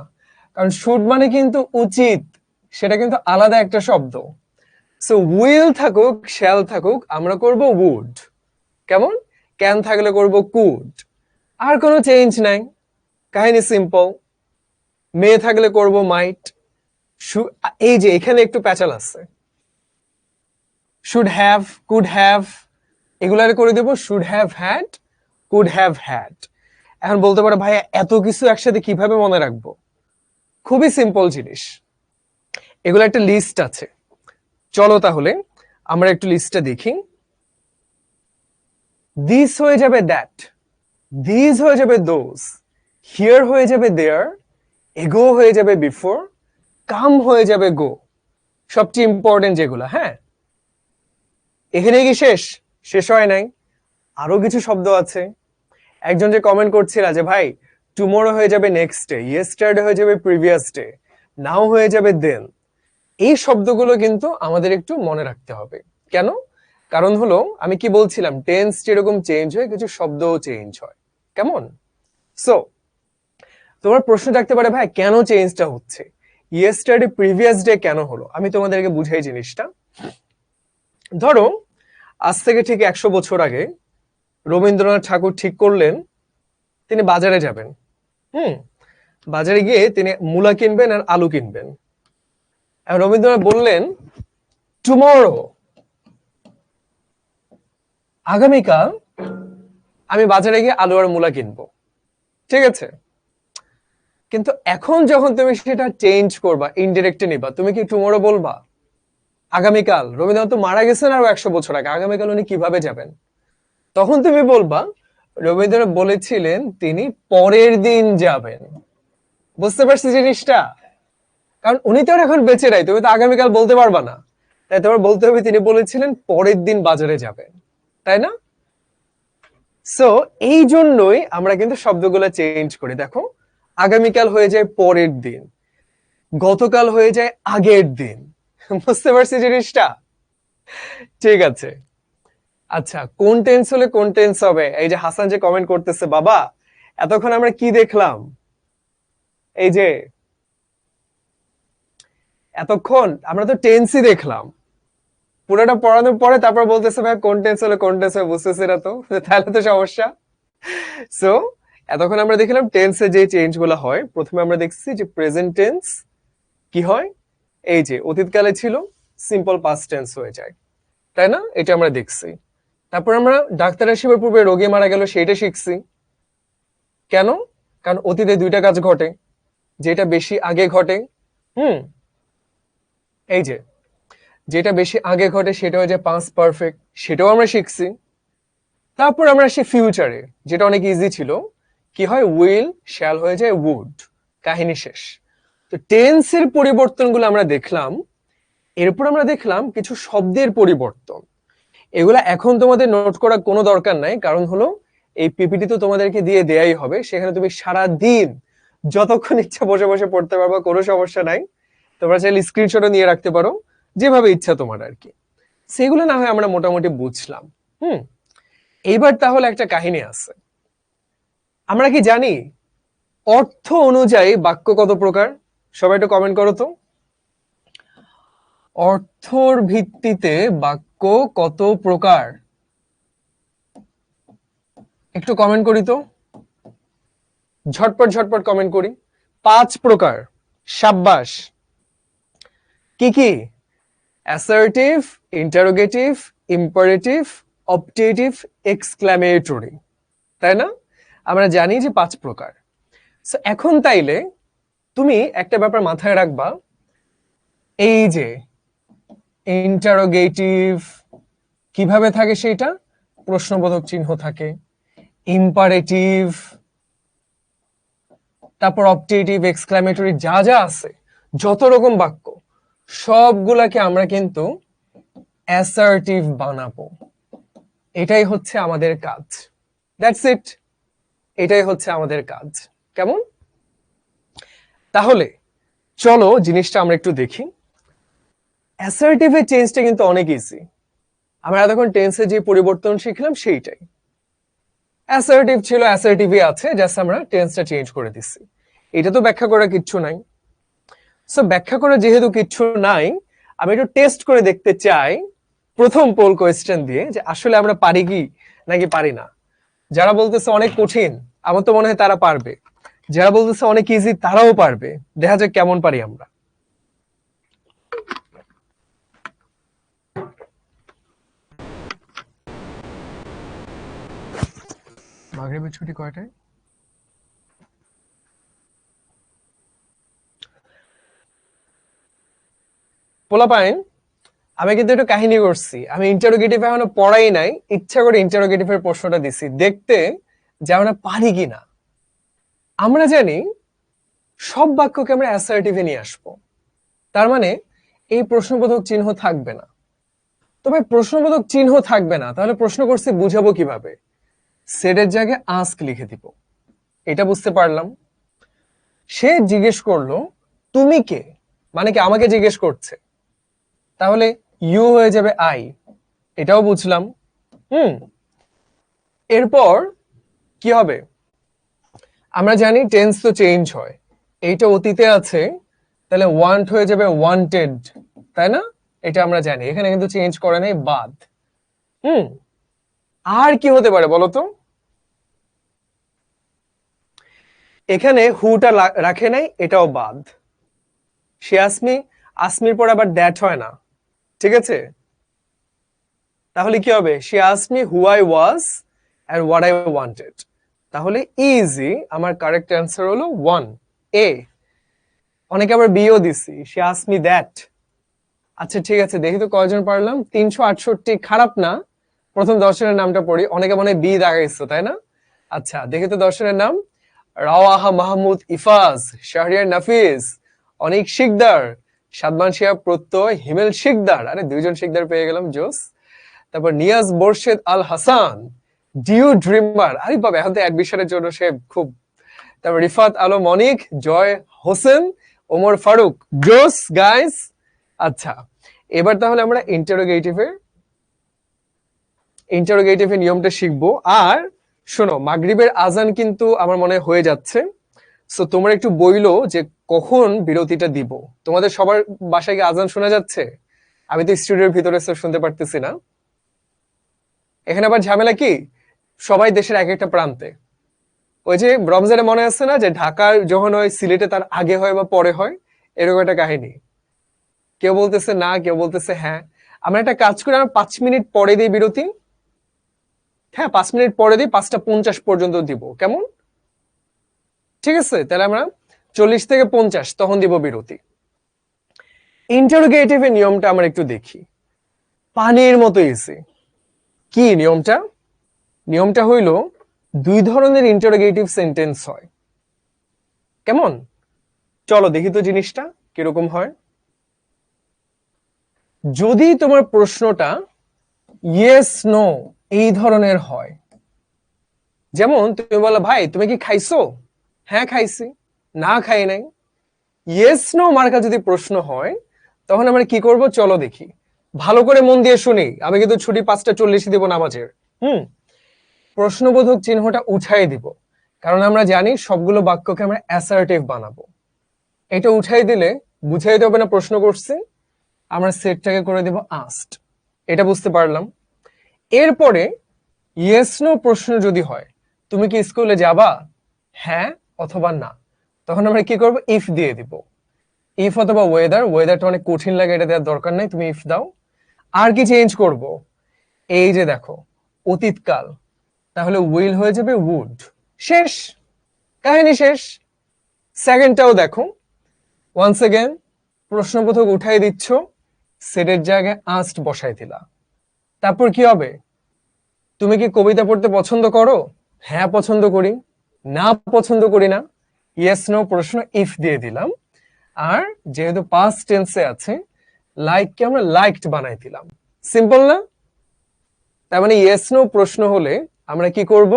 কারণ শুট মানে কিন্তু উচিত, সেটা কিন্তু আলাদা একটা শব্দ। সো উইল থাকুক শ্যাল থাকুক আমরা করব উড, কেমন? ক্যান থাকলে করব কুড, আর কোনো চেঞ্জ নাই, কাহিনী সিম্পল। মেয়ে থাকলে করব মাইট। এই যে এখানে একটু প্যাচাল আছে, শুড হ্যাভ, কুড হ্যাভ, এগুলার করে দেব should have had, could have had. এখন বলতে পারো ভাই এত কিছু একসাথে কিভাবে মনে রাখবো? খুবই সিম্পল জিনিস, এগুলো একটা লিস্ট আছে। চলো তাহলে আমরা একটু লিস্টটা দেখি। দিস হয়ে যাবে দ্যাট, দিস হয়ে যাবে দোজ, হিয়ার হয়ে যাবে দেয়ার, এগো হয়ে যাবে বিফোর, কাম হয়ে যাবে গো। সবচেয়ে ইম্পর্টেন্ট যেগুলো, হ্যাঁ। এখানে কি শেষ? শেষ হয় নাই, আরো কিছু শব্দ আছে। একজন যে কমেন্ট করছিল যে ভাই টুমোরো হয়ে যাবে নেক্সট ডে, ইয়েস্টারডে হয়ে যাবে প্রিভিয়াস ডে, নাও হয়ে যাবে দেন। এই শব্দগুলো কিন্তু আমাদের একটু মনে রাখতে হবে। কেন? কারণ হলো আমি কি বলছিলাম, টেন্স যেরকম চেঞ্জ হয় কিছু শব্দও চেঞ্জ হয়। কেমন? সো তোমার প্রশ্ন থাকতে পারে ভাই কেন চেঞ্জটা হচ্ছে, ইয়েস্টারডে প্রিভিয়াস ডে কেন হলো? আমি তোমাদেরকে বুঝাই জিনিসটা। ধরো আজ থেকে ঠিক 100 বছর আগে রবীন্দ্রনাথ ঠাকুর ঠিক করলেন তিনি বাজারে যাবেন। বাজারে গিয়ে তিনি মূলা কিনবেন আর আলু কিনবেন। রবীন্দ্রনাথ বললেন টুমরো, আগামীকাল আমি বাজারে গিয়ে আলু আর মূলা কিনবো। ঠিক আছে, কিন্তু এখন যখন তুমি সেটা চেঞ্জ করবা, ইনডিরেক্টে নিবা, তুমি কি টুমরো বলবা? আগামীকাল রবীন্দ্রনাথ তো মারা গেছেন আরো 100 বছর আগে, আগামীকাল উনি কিভাবে যাবেন? তখন তুমি বলবা রবীন্দ্রনাথ বলেছিলেন তিনি পরের দিন যাবেন। বুঝতে পারছি জিনিসটা? কারণ উনি তো আর এখন বেঁচে নাই, তুমি তো আগামীকাল বলতে পারবা না, তাই তোমার বলতে হবে তিনি বলেছিলেন পরের দিন বাজারে যাবেন, তাই না? সো এই জন্যই আমরা কিন্তু শব্দগুলো চেঞ্জ করি। দেখো আগামীকাল হয়ে যায় পরের দিন, গতকাল হয়ে যায় আগের দিন। বুঝতে পারছি জিনিসটা? ঠিক আছে, আচ্ছা কোন টেন্স হলে কোন টেন্স হবে? এই যে হাসান যে কমেন্ট করতেছে, বাবা এতক্ষণ আমরা কি দেখলাম? এই যে এতক্ষণ আমরা তো টেন্সই দেখলাম, পুরোটা পড়ানোর পরে তারপর বলতেছে ভাই কোন টেন্স হলে কোন টেন্স হবে, বুঝতেছি না তো, তাহলে তো সমস্যা। সো এতক্ষণ আমরা দেখলাম টেন্সে যে চেঞ্জ গুলো হয়। প্রথমে আমরা দেখছি যে প্রেজেন্ট টেন্স কি হয়, এই যে অতীতকালে ছিল সিম্পল পাস্ট টেন্স হয়ে যায়, তাই না? এটা আমরা দেখছি। তারপর আমরা ডাক্তার আসিবার পূর্বে রোগী মারা গেল সেইটা শিখছি। কেন? কারণ অতীতে দুইটা কাজ ঘটে, যেটা বেশি আগে ঘটে, হুম এই যে যেটা বেশি আগে ঘটে সেটা হয়ে যায় পাস্ট পারফেক্ট, সেটাও আমরা শিখছি। তারপর আমরা আসি ফিউচারে, যেটা অনেক ইজি ছিল, কি হয় উইল শ্যাল হয়ে যায় উড, কাহিনী শেষ। তো টেন্সের পরিবর্তনগুলো আমরা দেখলাম। এরপর আমরা দেখলাম কিছু শব্দের পরিবর্তন। এগুলা এখন তোমাদের নোট করার কোনো দরকার নাই, কারণ হলো এই পিপিটি তো তোমাদেরকে দিয়ে দেয়াই হবে, সেখানে তুমি সারা দিন যতক্ষণ ইচ্ছা বসে বসে পড়তে পারবা, কোনো সমস্যা নাই। তোমরা চাইলে স্ক্রিনশটও নিয়ে রাখতে পারো, যেভাবে ইচ্ছা তোমার আর কি। সেগুলো না হয় আমরা মোটামুটি বুঝলাম। এইবার তাহলে একটা কাহিনী আছে। আমরা কি জানি অর্থ অনুযায়ী বাক্য কত প্রকার? সবাই একটু কমেন্ট করো তো, অর্থর ভিত্তিতে বাক্য কত প্রকার? একটু কমেন্ট করি তো, ঝটপট ঝটপট কমেন্ট করি। 5 প্রকার। সাব্বাস। কি কি? Assertive, interrogative, imperative, optative, exclamatory, তাই না? আমরা জানি যে 5 প্রকার। সো এখন তাইলে তুমি একটা ব্যাপার মাথায় রাখবা, এই যে ইন্টারোগেটিভ কিভাবে থাকে, সেটা প্রশ্নবোধক চিহ্ন থাকে। ইম্পারেটিভ, তারপর অপটেটিভ, এক্সক্লামেটরি, যা যা আছে যত রকম বাক্য সবগুলাকে আমরা কিন্তু অ্যাসার্টিভ বানাবো। এটাই হচ্ছে আমাদের কাজ, দ্যাটস ইট। এটাই হচ্ছে আমাদের কাজ। কেমন? তাহলে চলো জিনিসটা আমরা একটু দেখি। অ্যাসার্টিভের চেঞ্জটা কিন্তু অনেক ইজি। আমরা এতক্ষণ টেন্সে যে পরিবর্তন শিখলাম সেইটাই। অ্যাসার্টিভ ছিল, অ্যাসার্টিভই আছে, জাস্ট আমরা টেন্সটা চেঞ্জ করে দিচ্ছি। এটা তো ব্যাখ্যা করার কিচ্ছু নাই। সো ব্যাখ্যা করা যেহেতু কিচ্ছু নাই, আমি একটু টেস্ট করে দেখতে চাই প্রথম পোল কোয়েশ্চেন দিয়ে, যে আসলে আমরা পারি কি নাকি পারি না। যারা বলতেছে অনেক কঠিন, আমার তো মনে হয় তারা পারবে। যারা বলতেছে অনেক ইজি, তারাও পারবে। দেখা যাক কেমন পারি আমরা। মাগরিবের ছুটি কয়টায়? পোলাপাইন, আমি কিন্তু একটু কাহিনী করছি। আমি ইন্টারোগেটিভ এখনো পড়াই নাই, ইচ্ছা করে ইন্টারোগেটিভ এর প্রশ্নটা দিছি দেখতে যে আমরা পারি কিনা। আমরা জানি সব বাক্যকে আমরা অ্যাসার্টিভে নিয়ে আসবো, তার মানে এই প্রশ্নবোধক চিহ্ন থাকবে না। তবে প্রশ্নবোধক চিহ্ন থাকবে না, তাহলে প্রশ্ন করছি বুঝাবো কিভাবে? সেটের জায়গায় আস্ক লিখে দিব, এটা বুঝতে পারলাম। সে জিজ্ঞেস করলো তুমি কে, মানে কি আমাকে জিজ্ঞেস করছে, তাহলে ইউ হয়ে যাবে আই, এটাও বুঝলাম। এরপর কি হবে? আমরা জানি টেন্স তো চেঞ্জ হয়, এইটা অতীতে আছে, তাহলে ওয়ান্ট হয়ে যাবে ওয়ান্টেড, তাই না? এটা আমরা জানি, এখানে কিন্তু চেঞ্জ করে নাই, বাদ। আর কি হতে পারে বলো তো? এখানে হুটা রাখে নাই, এটাও বাদ। সে আসমি, আসমির পর আবার দ্যাট হয় না, ঠিক আছে? তাহলে কি হবে? সে asked me who I was and what I wanted. তাহলে ইজি, আমার কারেক্ট অ্যান্সার হলো 1 এ। অনেকে আবার বিও দিছি, সে আস্কড মি দ্যাট। আচ্ছা ঠিক আছে, দেখি তো কয়জন পারলাম। 368, খারাপ না। প্রথম 10 জনের নামটা পড়ি, অনেকে মনে হয় বি দাগাইছো, তাই না? আচ্ছা দেখি তো 10 জনের নাম। রাওয়াহা মাহমুদ ইফাজ, শাহরিয়ার নাফিস, অনিক শিকদার, সাদমান শিহাব প্রত্যয়, হিমেল শিকদার, আরে 2 জন শিকদার পেয়ে গেলাম, জোস। তারপর নিয়াজ বোরশেদ আল হাসান, ডিউ ড্রিমার, আরে বাবা এখন তো অ্যাডমিশনের জন্য সে খুব। তারপর রিফাত আলম অনিক, জয় হোসেন, ওমর ফারুক, জোস গাইস। আচ্ছা এবার তাহলে আমরা ইন্টারোগেটিভের নিয়মটা শিখবো। আর শোনো, মাগরিবের আজান কিন্তু আমার মনে হয়ে যাচ্ছে, সো তোমরা একটু বইলো যে কখন বিরতিটা দিব। তোমাদের সবার বাসায় কি আজান শোনা যাচ্ছে? আমি তো স্টুডিওর ভিতরে শুনতে পারতেছি না। এখানে আবার ঝামেলা কি, সবাই দেশের এক একটা প্রান্তে। ওই যে রমজানে মনে আছে না যে ঢাকার যখন হয় সিলেটে তার আগে হয় বা পরে হয়, এরকম একটা কাহিনী। কেউ বলতেছে না, কেউ বলতেছে হ্যাঁ। আমরা একটা কাজ করি, আমরা 5 মিনিট পরে দিই বিরতি। হ্যাঁ 5 মিনিট পরে দিই, 5টা 50 পর্যন্ত দিব, কেমন? ঠিক আছে, তাহলে আমরা 40 থেকে 50 তখন দিব বিরতি। ইন্টারোগেটিভের নিয়মটা আমরা একটু দেখি, পানির মতো ইজি। কি নিয়মটা? নিয়মটা হইল 2 ধরনের ইন্টারোগেটিভ সেন্টেন্স হয়, কেমন? চলো দেখি তো জিনিসটা কিরকম হয়। যদি তোমার প্রশ্নটা ইয়েস নো এই ধরনের হয়, যেমন তুমি বলো ভাই তুমি কি খাইছো, হ্যাঁ খাইছি, না খাই নাই, ইয়েস নো মার্কা যদি প্রশ্ন হয়, তখন আমরা কি করব চলো দেখি। ভালো করে মন দিয়ে শুনি, আমি কিন্তু ছুটি 5টা 40 দিব নামাজের। প্রশ্নবোধক চিহ্নটা উঠাই দিব, কারণ আমরা জানি সবগুলো বাক্যকে আমরা অ্যাসার্টিভ বানাবো। এটা উঠাই দিলে বুঝাইতে হবে না প্রশ্ন করছি, আমরা সেটটাকে করে দেব আস্কড। এটা বুঝতে পারলাম। এরপরে ইয়েস নো প্রশ্ন যদি হয়, তুমি কি স্কুলে যাবা, হ্যাঁ অথবা না, তখন আমরা কি করব ইফ দিয়ে দিব। ইফ অথবা ওয়েদার, ওয়েদারটা অনেক কঠিন লাগে, এটা দেওয়ার দরকার নাই, তুমি ইফ দাও। আর কি চেঞ্জ করব? এই যে দেখো অতীতকাল, তাহলে উইল হয়ে যাবে উড। শেষ, কাহিনী শেষ। সেকেন্ডটাও দেখো, ওয়ান্স अगेन প্রশ্নবোধক উঠাই দিচ্ছ, সেটের জায়গায় আস্কড বসাই দিলা। তারপর কি হবে? তুমি কি কবিতা পড়তে পছন্দ করো, হ্যাঁ পছন্দ করি, না পছন্দ করি না, ইয়েস নো প্রশ্ন ইফ দিয়ে দিলাম। আর যেহেতু পাস্ট টেন্সে আছে, লাইক কে আমরা লাইকড বানাই দিলাম। সিম্পল না? তার মানে ইয়েস নো প্রশ্ন হলে আমরা কি করব,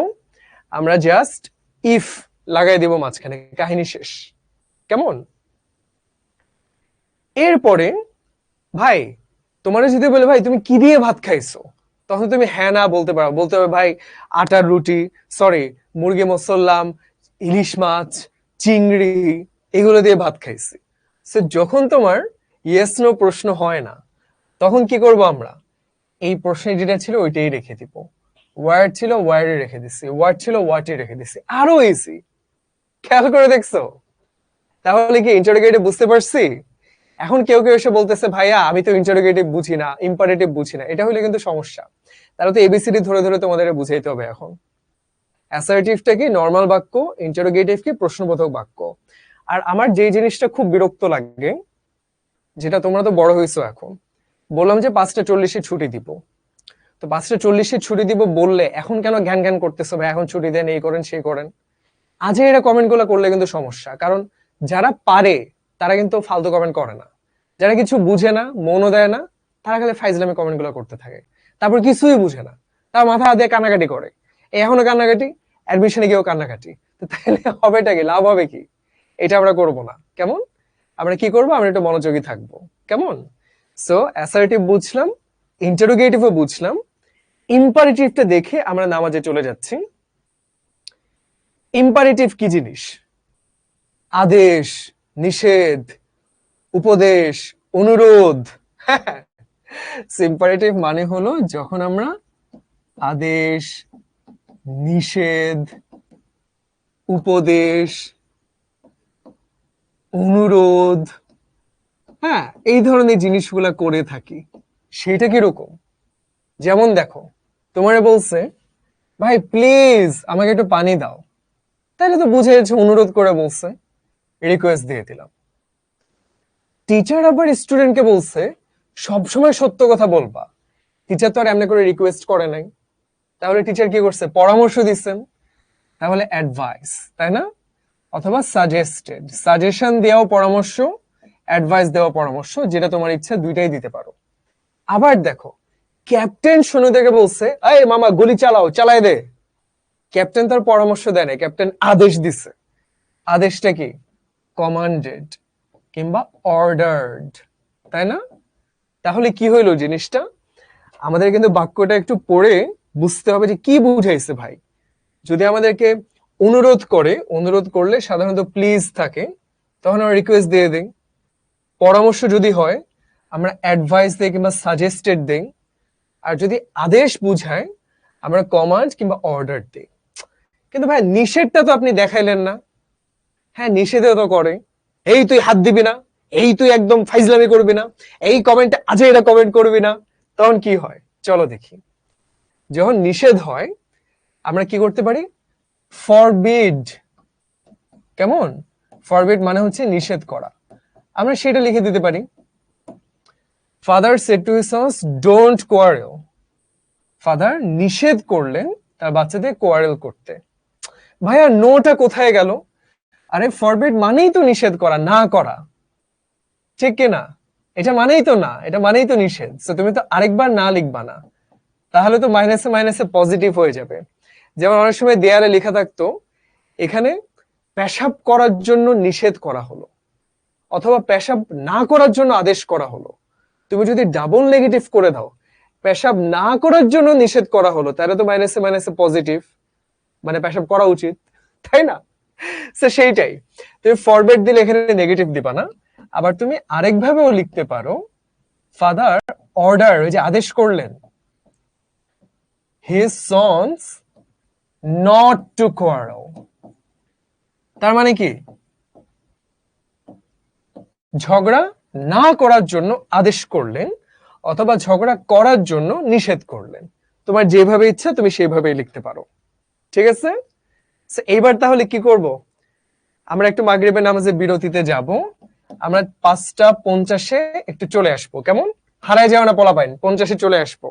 আমরা জাস্ট ইফ লাগাই দিব মাঝখানে, কাহিনী শেষ, কেমন? এরপরে ভাই তোমার যদি বলে ভাই তুমি কি দিয়ে ভাত খাইছো, তখন তুমি হ্যাঁ না বলতে পারো, বলতে হবে ভাই আটার রুটি, সরি মুরগি মসল্লাম, ইলিশ মাছ, চিংড়ি, এগুলো দিয়ে ভাত খাইছি। সো যখন তোমার ইয়েস নো প্রশ্ন হয় না, তখন কি করব আমরা, এই প্রশ্নে যেটা ছিল ওইটাই রেখে দিব। ওয়ার্ড ছিল ওয়ার্ডে রেখে দিছি, ওয়ার্ড ছিল ওয়ার্ডে রেখে দিছি, আরো ইজি। খেয়াল করে দেখছো? তাহলে কি ইন্টারোগেটিভ বুঝতে পারছি? এখন কেউ কেউ এসে বলতেছে ভাইয়া আমি তো ইন্টারোগেটিভ বুঝি না, ইম্পারেটিভ বুঝি না, এটা হলে কিন্তু সমস্যা। তাহলে তো এবিসিডি ধরে ধরে তোমাদের বুঝাইতে হবে এখন। অ্যাসার্টিভটা কি নর্মাল বাক্য, ইন্টারোগেটিভ কি প্রশ্নবোধক বাক্য। আর আমার যে জিনিসটা খুব বিরক্ত লাগে, যেটা তোমরা তো বড় হয়েছো এখন, বললাম যে 5:40 ছুটি দিব, তো 5:40 ছুটি দিব বললে এখন কেন জ্ঞান জ্ঞান করতেছো ভাই, এখন ছুটি দেন, এই করেন সেই করেন, আজে এরা কমেন্ট গুলো করলে কিন্তু সমস্যা। কারণ যারা পারে তারা কিন্তু ফালতু কমেন্ট করে না, যারা কিছু বুঝে না, মনও দেয় না, তারা খালি ফাইজলামি কমেন্ট গুলো করতে থাকে, তারপর কিছুই বুঝে না, তার মাথা হাতে কান্নাকাটি করে, এই এখনো কান্নাকাটি, অ্যাডমিশনে গিয়েও কান্নাকাটি, তো তাহলে হবেটা কি, লাভ হবে কি? এটা আমরা করব না, কেমন? আমরা কি করব, আমরা একটু মনোযোগী থাকবো, কেমন? সো অ্যাসার্টিভ বুঝলাম, ইন্টারোগেটিভও বুঝলাম, ইম্পারেটিভটা দেখে আমরা নামাজে চলে যাচ্ছি। ইম্পারেটিভ কি জিনিস? আদেশ, নিষেধ, উপদেশ, অনুরোধ। ইম্পারেটিভ মানে হলো যখন আমরা আদেশ, নিষেধ, উপদেশ, অনুরোধ, হ্যাঁ, এই ধরনের জিনিসগুলা করে থাকি, সেটা কিরকম? যেমন দেখো, তোমারে বলছে ভাই প্লিজ আমাকে একটু পানি দাও, তাহলে তো বুঝে যাচ্ছে অনুরোধ করে বলছে, রিকোয়েস্ট দিয়ে দিলাম। টিচার আবার স্টুডেন্টকে বলছে সবসময় সত্য কথা বলবা, টিচার তো আর এমনি করে রিকোয়েস্ট করে নাই, তাহলে টিচার কি করছে, পরামর্শ দিচ্ছেন, তাহলে অ্যাডভাইস, তাই না? অথবা সাজেস্টেড, সাজেশন দেওয়াও পরামর্শ, অ্যাডভাইস দেওয়া পরামর্শ, যেটা তোমার ইচ্ছা দুইটাই দিতে পারো। আবার দেখো, ক্যাপ্টেন সৈন্যদেরকে বলছে এই মামা গুলি চালাও, চালাই দে, ক্যাপ্টেন তার পরামর্শ দেয় না, ক্যাপ্টেন আদেশ দিছে, আদেশটা কি, কমান্ডেড কিংবা অর্ডার্ড, তাই না? তাহলে কি হইলো জিনিসটা, আমাদের কিন্তু বাক্যটা একটু পড়ে বুঝতে হবে যে কি বুঝাইছে ভাই। যদি আমাদেরকে অনুরোধ করে, অনুরোধ করলে সাধারণত প্লিজ থাকে, তখন আমরা রিকোয়েস্ট দিয়ে দিই। পরামর্শ যদি হয় আমরা অ্যাডভাইস দিই কিংবা সাজেস্টেড দিই। আর যদি আদেশ বুঝায় আমরা কমান্ড কিংবা অর্ডার দিই। কিন্তু ভাই নিষেধটা তো আপনি দেখাইলেন না। হ্যাঁ, নিষেধও তো করে, এই তুই হাত দিবি না, এই তুই একদম ফাইজলামি করবি না, এই কমেন্টে আজে এটা কমেন্ট করবি না, তখন কি হয় চলো দেখি। যখন নিষেধ হয় আমরা কি করতে পারি, ফরবিড, কেমন? ফরবিড মানে হচ্ছে নিষেধ করা, আমরা সেটা লিখে দিতে পারি, father said to his sons don't quarrel, father নিষেধ করলেন তার বাচ্চাদের কোয়ারেল করতে। ভাইয়া নোটা কোথায় গেল? আরে ফরবিড মানেই তো নিষেধ করা, না করা, ঠিক কিনা? এটা মানেই তো না, এটা মানেই তো নিষেধ, তো তুমি তো আরেকবার না লিখবা না, তাহলে তো মাইনাসে মাইনাসে পজিটিভ হয়ে যাবে। যেমন অনেক সময় দেয়ালে লেখা থাকতো এখানে পেশাব করার জন্য নিষেধ করা হলো, অথবা পেশাব না করার জন্য আদেশ করা হলো। তুমি যদি ডাবল নেগেটিভ করে দাও, পেশাব না করার জন্য নিষেধ করা হলো, তাহলে তো মাইনাসে মাইনাসে পজিটিভ, মানে পেশাব করা উচিত, তাই না? সেইটাই, তুমি ফরওয়ার্ড দিলে এখানে নেগেটিভ দিবা না। আবার তুমি আরেকভাবেও লিখতে পারো, ফাদার অর্ডার, ওই যে আদেশ করলেন, his sons not to quarrel, তার মানে কি ঝগড়া না করার জন্য আদেশ করলেন, অথবা ঝগড়া করার জন্য নিষেধ করলেন। তোমার যেভাবে ইচ্ছা তুমি সেইভাবেই লিখতে পারো, ঠিক আছে? এইবার তাহলে কি করব, আমরা একটু মাগরিবের নামাজে বিরতিতে যাব, আমরা 5:50 একটু চলে আসবো, কেমন? হারায় যাও না পোলাপাইন, 50 চলে আসবো।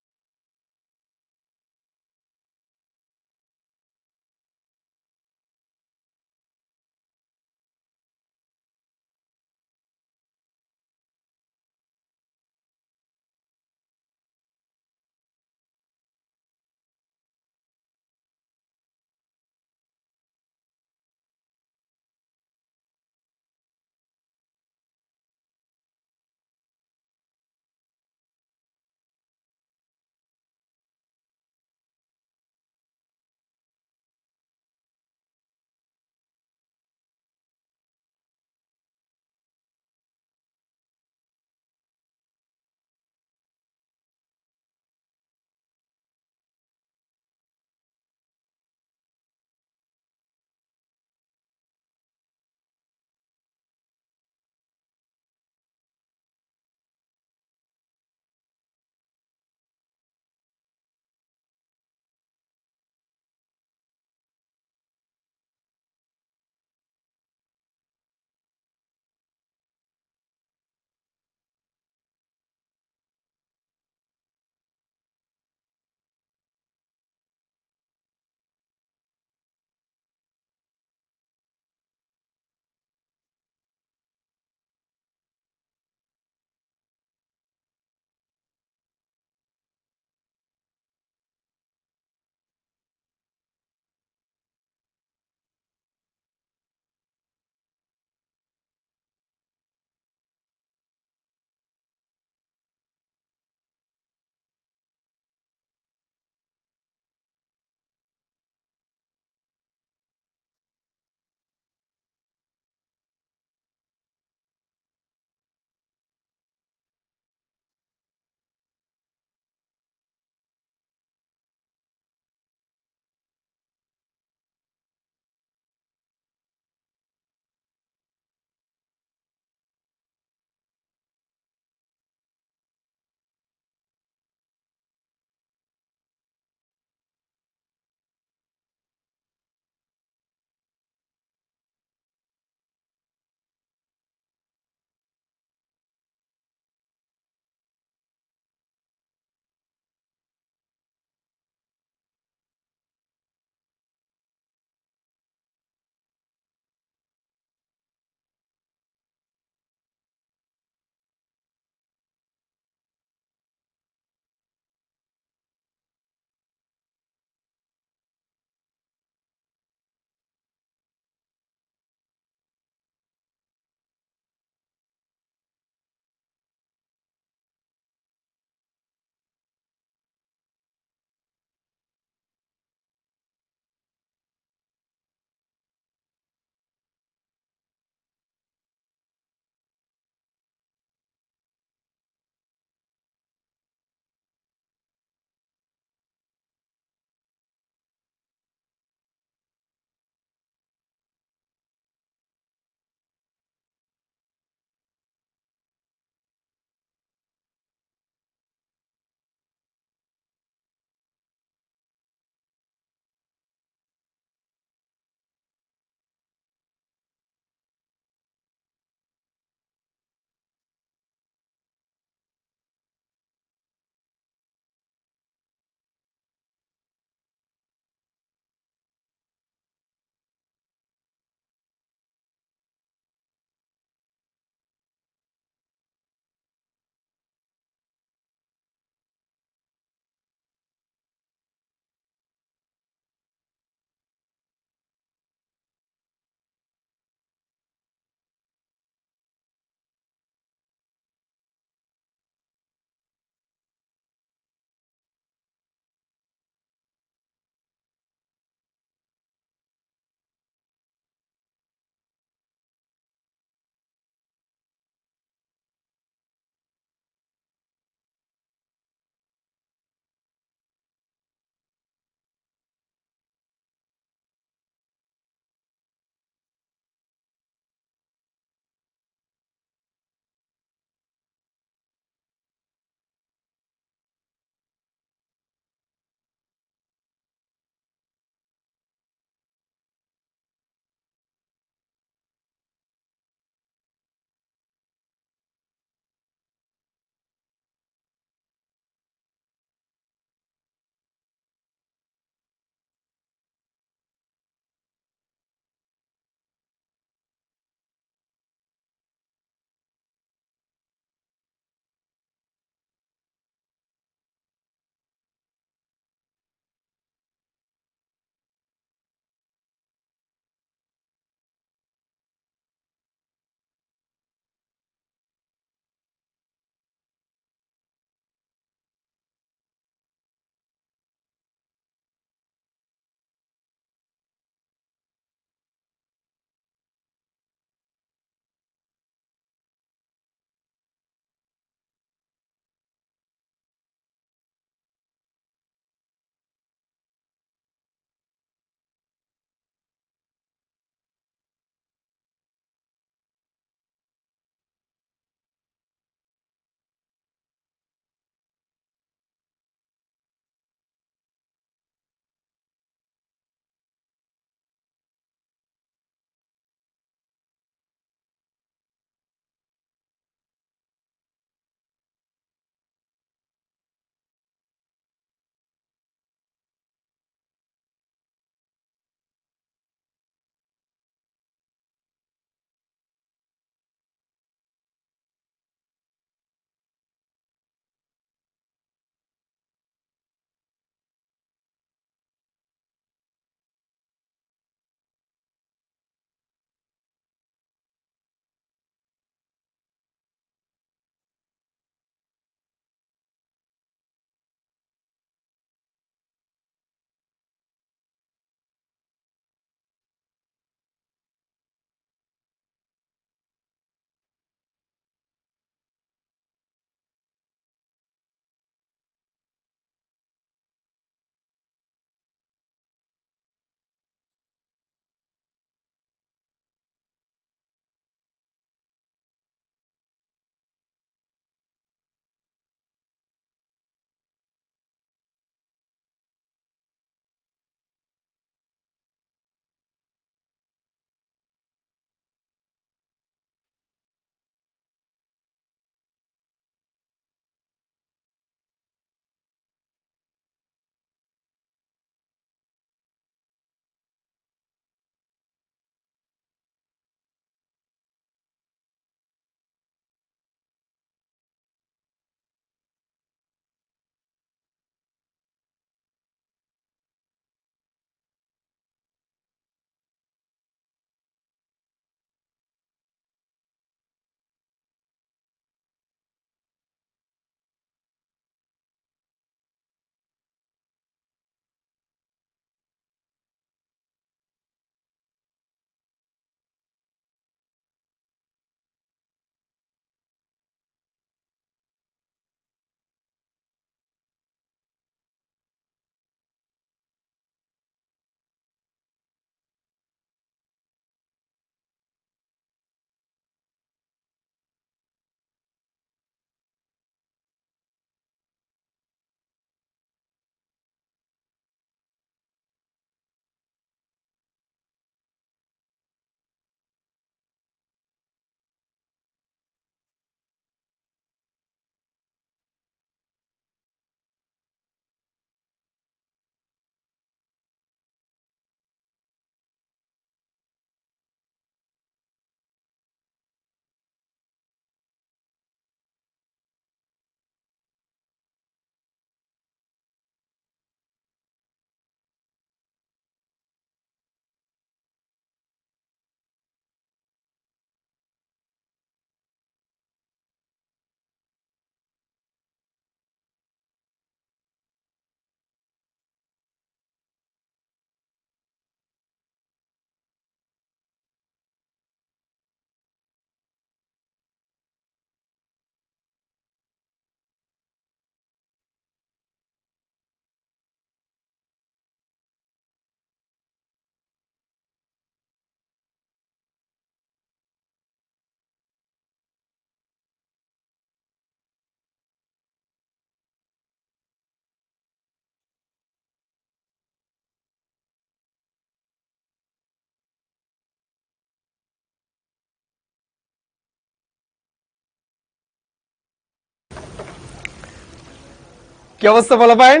কি অবস্থা পোলাপাইন?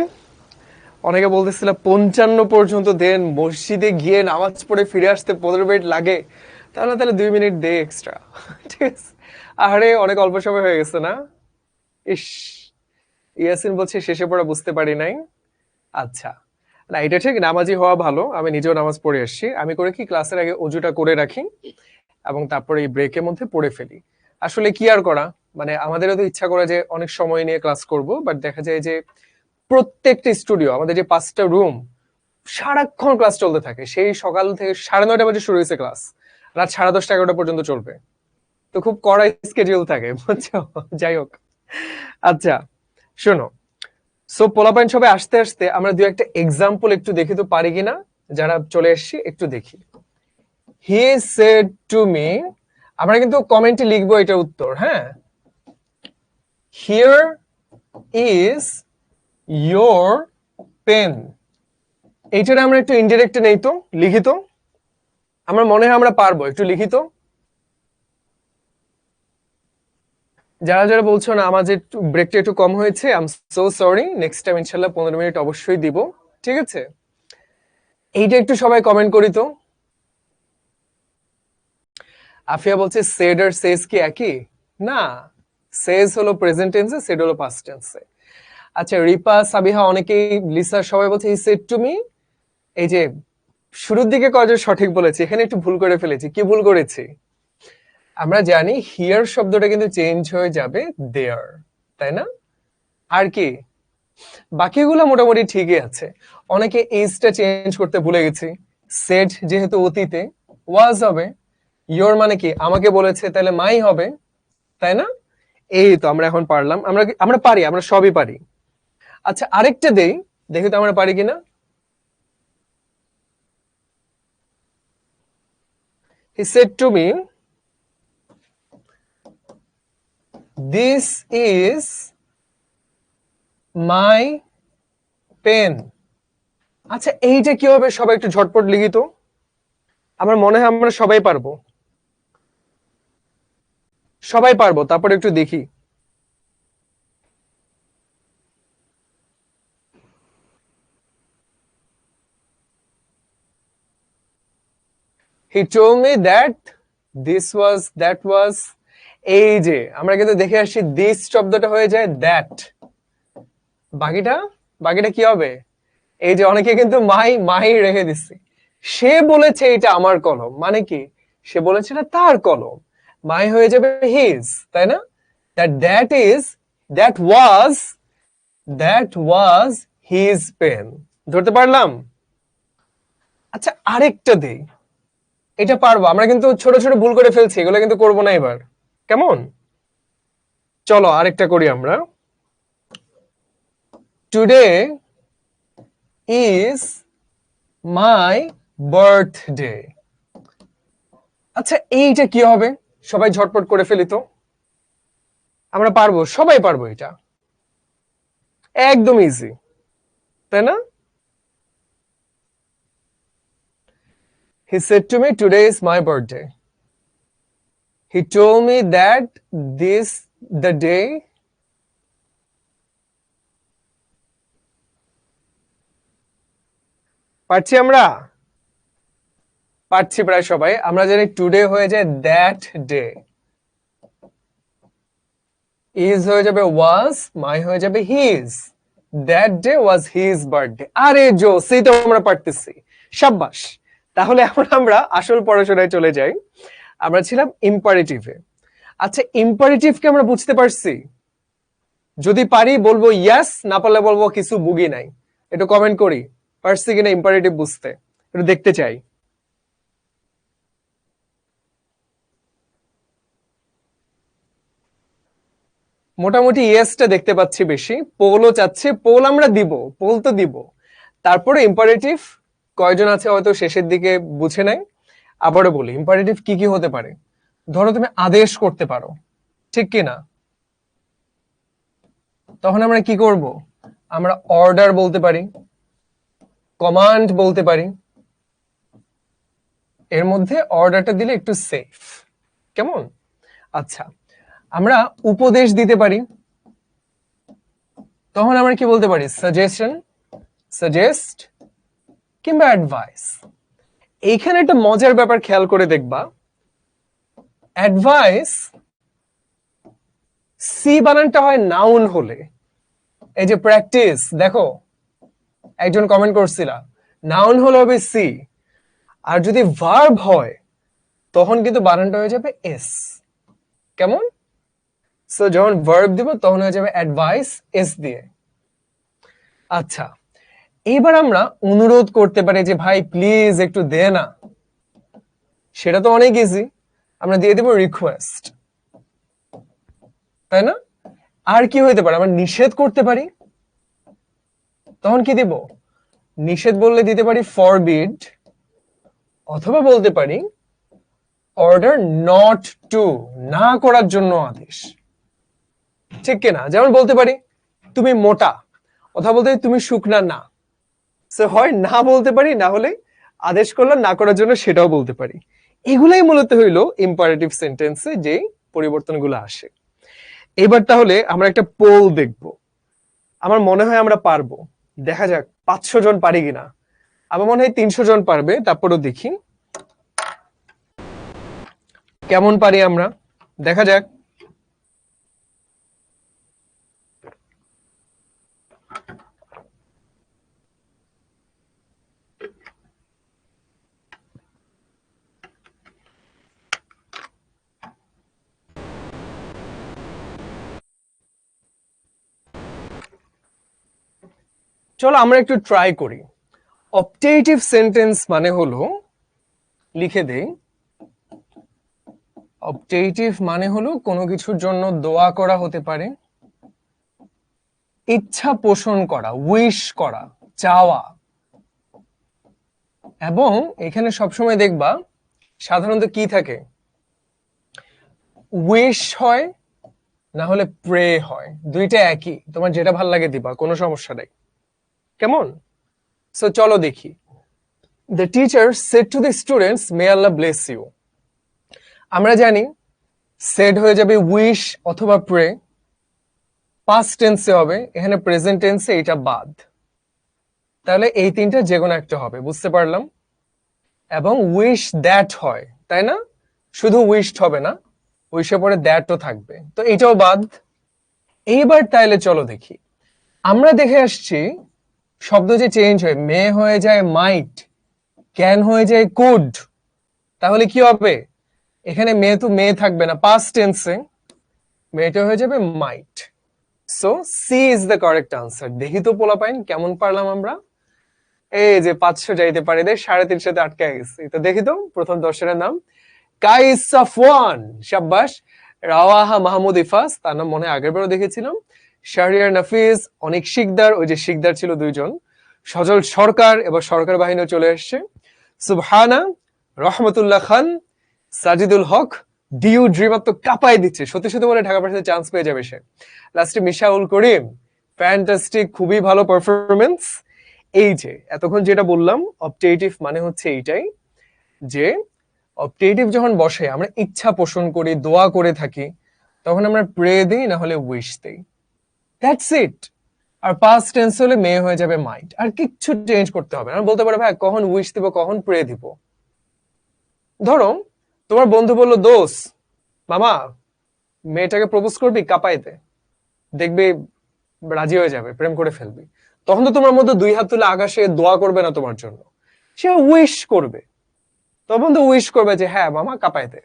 অনেকে বলতেছিল 55 পর্যন্ত দেন, মসজিদে গিয়ে নামাজ পড়ে ফিরে আসতে 15 মিনিট লাগে, তাহলে তাহলে 2 মিনিট দে এক্সট্রা। ঠিক আছে, আরে অনেক অল্প সময় হয়ে গেছে না? ইস, ইয়াসিন বলছে শেষে পড়া বুঝতে পারি নাই। আচ্ছা, না এটা ঠিক, নামাজি হওয়া ভালো। আমি নিজেও নামাজ পড়ে আসছি। আমি করে কি, ক্লাসের আগে অজুটা করে রাখি এবং তারপরে এই ব্রেকের মধ্যে পড়ে ফেলি। আসলে কি আর করা, মানে আমাদেরও তো ইচ্ছা করে যে অনেক সময় নিয়ে ক্লাস করব, বাট দেখা যায় যে প্রত্যেকটা স্টুডিও, আমাদের যে 5টা রুম, সারাক্ষণ ক্লাস চলতে থাকে। সেই সকাল থেকে 9:30 বাজে শুরু হয়েছে ক্লাস, রাত 10:30 11টা পর্যন্ত চলবে। তো খুব কড়া স্কেডিউল থাকে, বুঝছো? যাই হোক, আচ্ছা শোনো, সো পোলাপাইন সবাই আসতে আসতে আমরা দু একটা এক্সাম্পল একটু দেখি তো পারি কিনা। যারা চলে এসেছি একটু দেখি। হি সেড টু মি, আমরা কিন্তু কমেন্টে লিখবো এটা উত্তর, হ্যাঁ। হিয়ার ইজ ইয়োর পেন, এইটার আমরা একটু ইনডিরেক্টে নেই তো, লিখিত। আমার মনে হয় আমরা পারবো, একটু লিখিত। যারা যারা বলছো না আমাদের ব্রেকটা একটু কম হয়েছে, I am so sorry, next time ইনশাল্লাহ 15 মিনিট অবশ্যই দিব, ঠিক আছে? এইটা একটু সবাই কমেন্ট করি তো। আফিয়া বলছে সেড আর সেজ কি একই? না, সেজ হলো প্রেজেন্ট টেন্সে, সেড হলো পাস্ট টেন্সে। আচ্ছা, রিপা, সাবিহা, অনেকেই, লিসা, সবাই বলছে হি সেড টু মি। এই যে শুরুর দিকে কয়জন সঠিক বলেছে, এখানে একটু ভুল করে ফেলেছি। কি ভুল করেছি? আমরা জানি হিয়ার শব্দটা কিন্তু চেঞ্জ হয়ে যাবে দেয়ার, তাই না? আর কি, বাকিগুলো মোটামুটি ঠিকই আছে। অনেকে ইজটা চেঞ্জ করতে ভুলে গেছি। সেড যেহেতু অতীতে, ওয়াজ হবে। ইয়োর মানে কি, আমাকে বলেছে, তাহলে মাই হবে, তাই না? এই তো আমরা এখন পারলাম, আমরা আমরা পারি, আমরা সবই পারি। আচ্ছা, আরেকটা দেই, দেখি তো আমরা পারি কিনা। He said to me, this is my pen. আচ্ছা, এইটা কি হবে, সবাই একটু ঝটপট লিখি তো। আমার মনে হয় আমরা সবাই পারবো, সবাই পারবো, তারপরে একটু দেখি। He told me that this was, that was, এই যে আমরা কিন্তু দেখে আসছি দিস শব্দটা হয়ে যায় দ্যাট। বাকিটা, বাকিটা কি হবে? এই যে অনেকে কিন্তু মাই মাই রেখে দিচ্ছে। সে বলেছে এটা আমার কলম, মানে কি, সে বলেছে এটা তার কলম, মাই হয়ে যাবে হিজ, তাই না? That that is, that was, that was his pen. ধরতে পারলাম? আচ্ছা, আরেকটা দেই, এটা পারবো। আমরা কিন্তু ছোট ছোট ভুল করে ফেলছি, এগুলো কিন্তু করবো না এবার, কেমন? চলো আরেকটা করি আমরা। Today is my birthday. আচ্ছা, এইটা কি হবে? সবাই ঝটপট করে ফেলি তো। আমরা পারবো, সবাই পারবো, এটা একদম ইজি, তাই না? হি said to me today is my birthday. He told me that this the day. পারছি আমরা, পারছি প্রায় সবাই। আমরা জানি টুডে হয়ে যায় দ্যাট ডে, ইজ হয়ে যাবে ওয়াজ, মাই হয়ে যাবে his, that day was his birthday. আরে জো, সেইটা আমরা পারতেছি, সাব্বাস। তাহলে এখন আমরা আসল পড়াশোনায় চলে যাই। আমরা ছিলাম ইম্পারেটিভে। আচ্ছা, ইম্পারেটিভকে আমরা বুঝতে পারছি? যদি পারি বলবো ইয়াস, না পারলে বলবো কিছু বুগি নাই। একটু কমেন্ট করি, পারছি কিনা ইম্পারেটিভ বুঝতে, একটু দেখতে চাই। মোটামুটি ইয়েসটা দেখতে পাচ্ছি বেশি, পোলও চাচ্ছে, পোল আমরা দিব, পোল তো দিব। তারপরে ইম্পারেটিভ কয়জন আছে হয়তো শেষের দিকে বুঝে নাই। আবারও বলি, ইম্পারেটিভ কি কি হতে পারে? ধরো তুমি আদেশ করতে পারো, ঠিক কি না? তখন আমরা কি করব? আমরা অর্ডার বলতে পারি, কমান্ড বলতে পারি। এর মধ্যে অর্ডারটা দিলে একটু সেফ, কেমন? আচ্ছা, আমরা উপদেশ দিতে পারি, তখন আমরা কি বলতে পারি? সাজেশন, সাজেস্ট কিংবা অ্যাডভাইস। এইখানে একটা মজার ব্যাপার খেয়াল করে দেখবা, অ্যাডভাইস সি বানানটা হয় নাউন হলে, এই যে প্র্যাকটিস দেখো একজন কমেন্ট করছিলা, নাউন হলে হবে সি, আর যদি ভার্ব হয় তখন কিন্তু বানানটা হয়ে যাবে এস। কেমন? সো যখন ভার্ব দিব তখন হয়ে যাবে অ্যাডভাইস এস দিয়ে। আচ্ছা, এইবার আমরা অনুরোধ করতে পারি যে ভাই প্লিজ একটু দে না, সেটা তো অনেক ইজি, আমরা দিয়ে দেব রিকোয়েস্ট, তাই না? আর কি হইতে পারে? আমরা নিষেধ করতে পারি, তখন কি দিব? নিষেধ বললে দিতে পারি ফরবিড, অথবা বলতে পারি অর্ডার নট টু, না করার জন্য আদেশ, ঠিক কিনা? যেমন বলতে পারি তুমি মোটা, অথবা বলতে পারি তুমি শুকনা না। সো হয় না বলতে পারি, না হলে আদেশ করলাম না করার জন্য সেটাও বলতে পারি। এগুলাই মূলত হইলো ইম্পারেটিভ সেন্টেন্সে যে পরিবর্তনগুলো আসে। এবার তাহলে আমরা একটা পোল দেখব, আমার মনে হয় আমরা পারবো, দেখা যাক 500 জন পারি কিনা। আমার মনে হয় 300 জন পারবে, তারপরও দেখি কেমন পারি আমরা, দেখা যাক। চলো আমরা একটু ট্রাই করি। অপটেটিভ সেন্টেন্স মানে হলো, লিখে দেই, অপটেটিভ মানে হলো কোনো কিছুর জন্য দোয়া করা হতে পারে, ইচ্ছা পোষণ করা, উইশ করা, চাওয়া। এবং এখানে সবসময় দেখবা সাধারণত কি থাকে? উইশ হয়, না হলে প্রে হয়, দুইটা একই, তোমার যেটা ভাল লাগে দিবা, কোনো সমস্যা নেই। কেমন? সো চলো দেখি। The teacher said to the students, may Allah bless you. আমরা জানি said হয়ে যাবে উইশ অথবা প্রে, পাস্ট টেন্সে হবে, এখানে প্রেজেন্ট টেন্সে এটা বাদ, তাহলে এই তিনটা যে কোনো একটা হবে, বুঝতে পারলাম। এবং উইশ দ্যাট হয়, তাই না? শুধু উইশড হবে না, উইশে পরে দ্যাটও থাকবে, তো এটাও বাদ। এইবার তাইলে চলো দেখি, আমরা দেখে আসছি শব্দ যে চেঞ্জ হয়, মে হয়ে যায় মাইট, ক্যান হয়ে যায় কুড, তাহলে কি হবে? এখানে মে তো মে থাকবে না, পাস্ট টেন্সে মেয়েটা হয়ে যাবে might. So she is the correct answer. দেখি তো পোলাপাইন কেমন পারলাম আমরা। এই যে 500 যাইতে পারে, 350 আটকে গেছে। তো দেখি তো প্রথম 10 জনের নাম। কাইস সাফওয়ান, শাবাশ। রাওয়াহা মাহমুদ ইফাস, তার নাম মনে হয় আগের বারও দেখেছিলাম। শাহরিয়ার নাফিস, অনেক শিকদার, ওই যে শিকদার ছিল 2 জন। সজল সরকার, এবার সরকার বাহিনীও চলে আসছে। সুবহানা, রহমতুল্লাহ খান, সাজিদুল হক, ডিউ ড্রিমার তো কাঁপাই দিচ্ছে, সত্যি সত্যি বলে ঢাকা ভার্সিটিতে চান্স পেয়ে যাবে সে। লাস্টে মিশাউল করিম, ফ্যান্টাস্টিক, খুবই ভালো পারফরমেন্স। এই যে এতক্ষণ যেটা বললাম, অপটেটিভ মানে হচ্ছে এইটাই, যে অপটেটিভ যখন বসে আমরা ইচ্ছা পোষণ করি, দোয়া করে থাকি, তখন আমরা প্রে দিই, না হলে উইশ দিই, দ্যাটস ইট। আর পাস্ট টেন্স হলে মে হয়ে যাবে মাইট, আর কিচ্ছু চেঞ্জ করতে হবে না। আমরা বলতে পারো ভাই কখন উইশ দিব, কখন প্রে দিব। ধরো তোমার বন্ধু বললো, দোস মামা মেয়েটাকে প্রপোজ করবি কাপাইতে, দেখবি রাজি হয়ে যাবে, প্রেম করে ফেলবি। তখন তো তোমার মধ্যে 2 হাত তুলে আকাশে দোয়া করবে না তোমার জন্য, সে উইশ করবে। তখন তো উইশ করবে যে হ্যাঁ মামা কাপাইতে।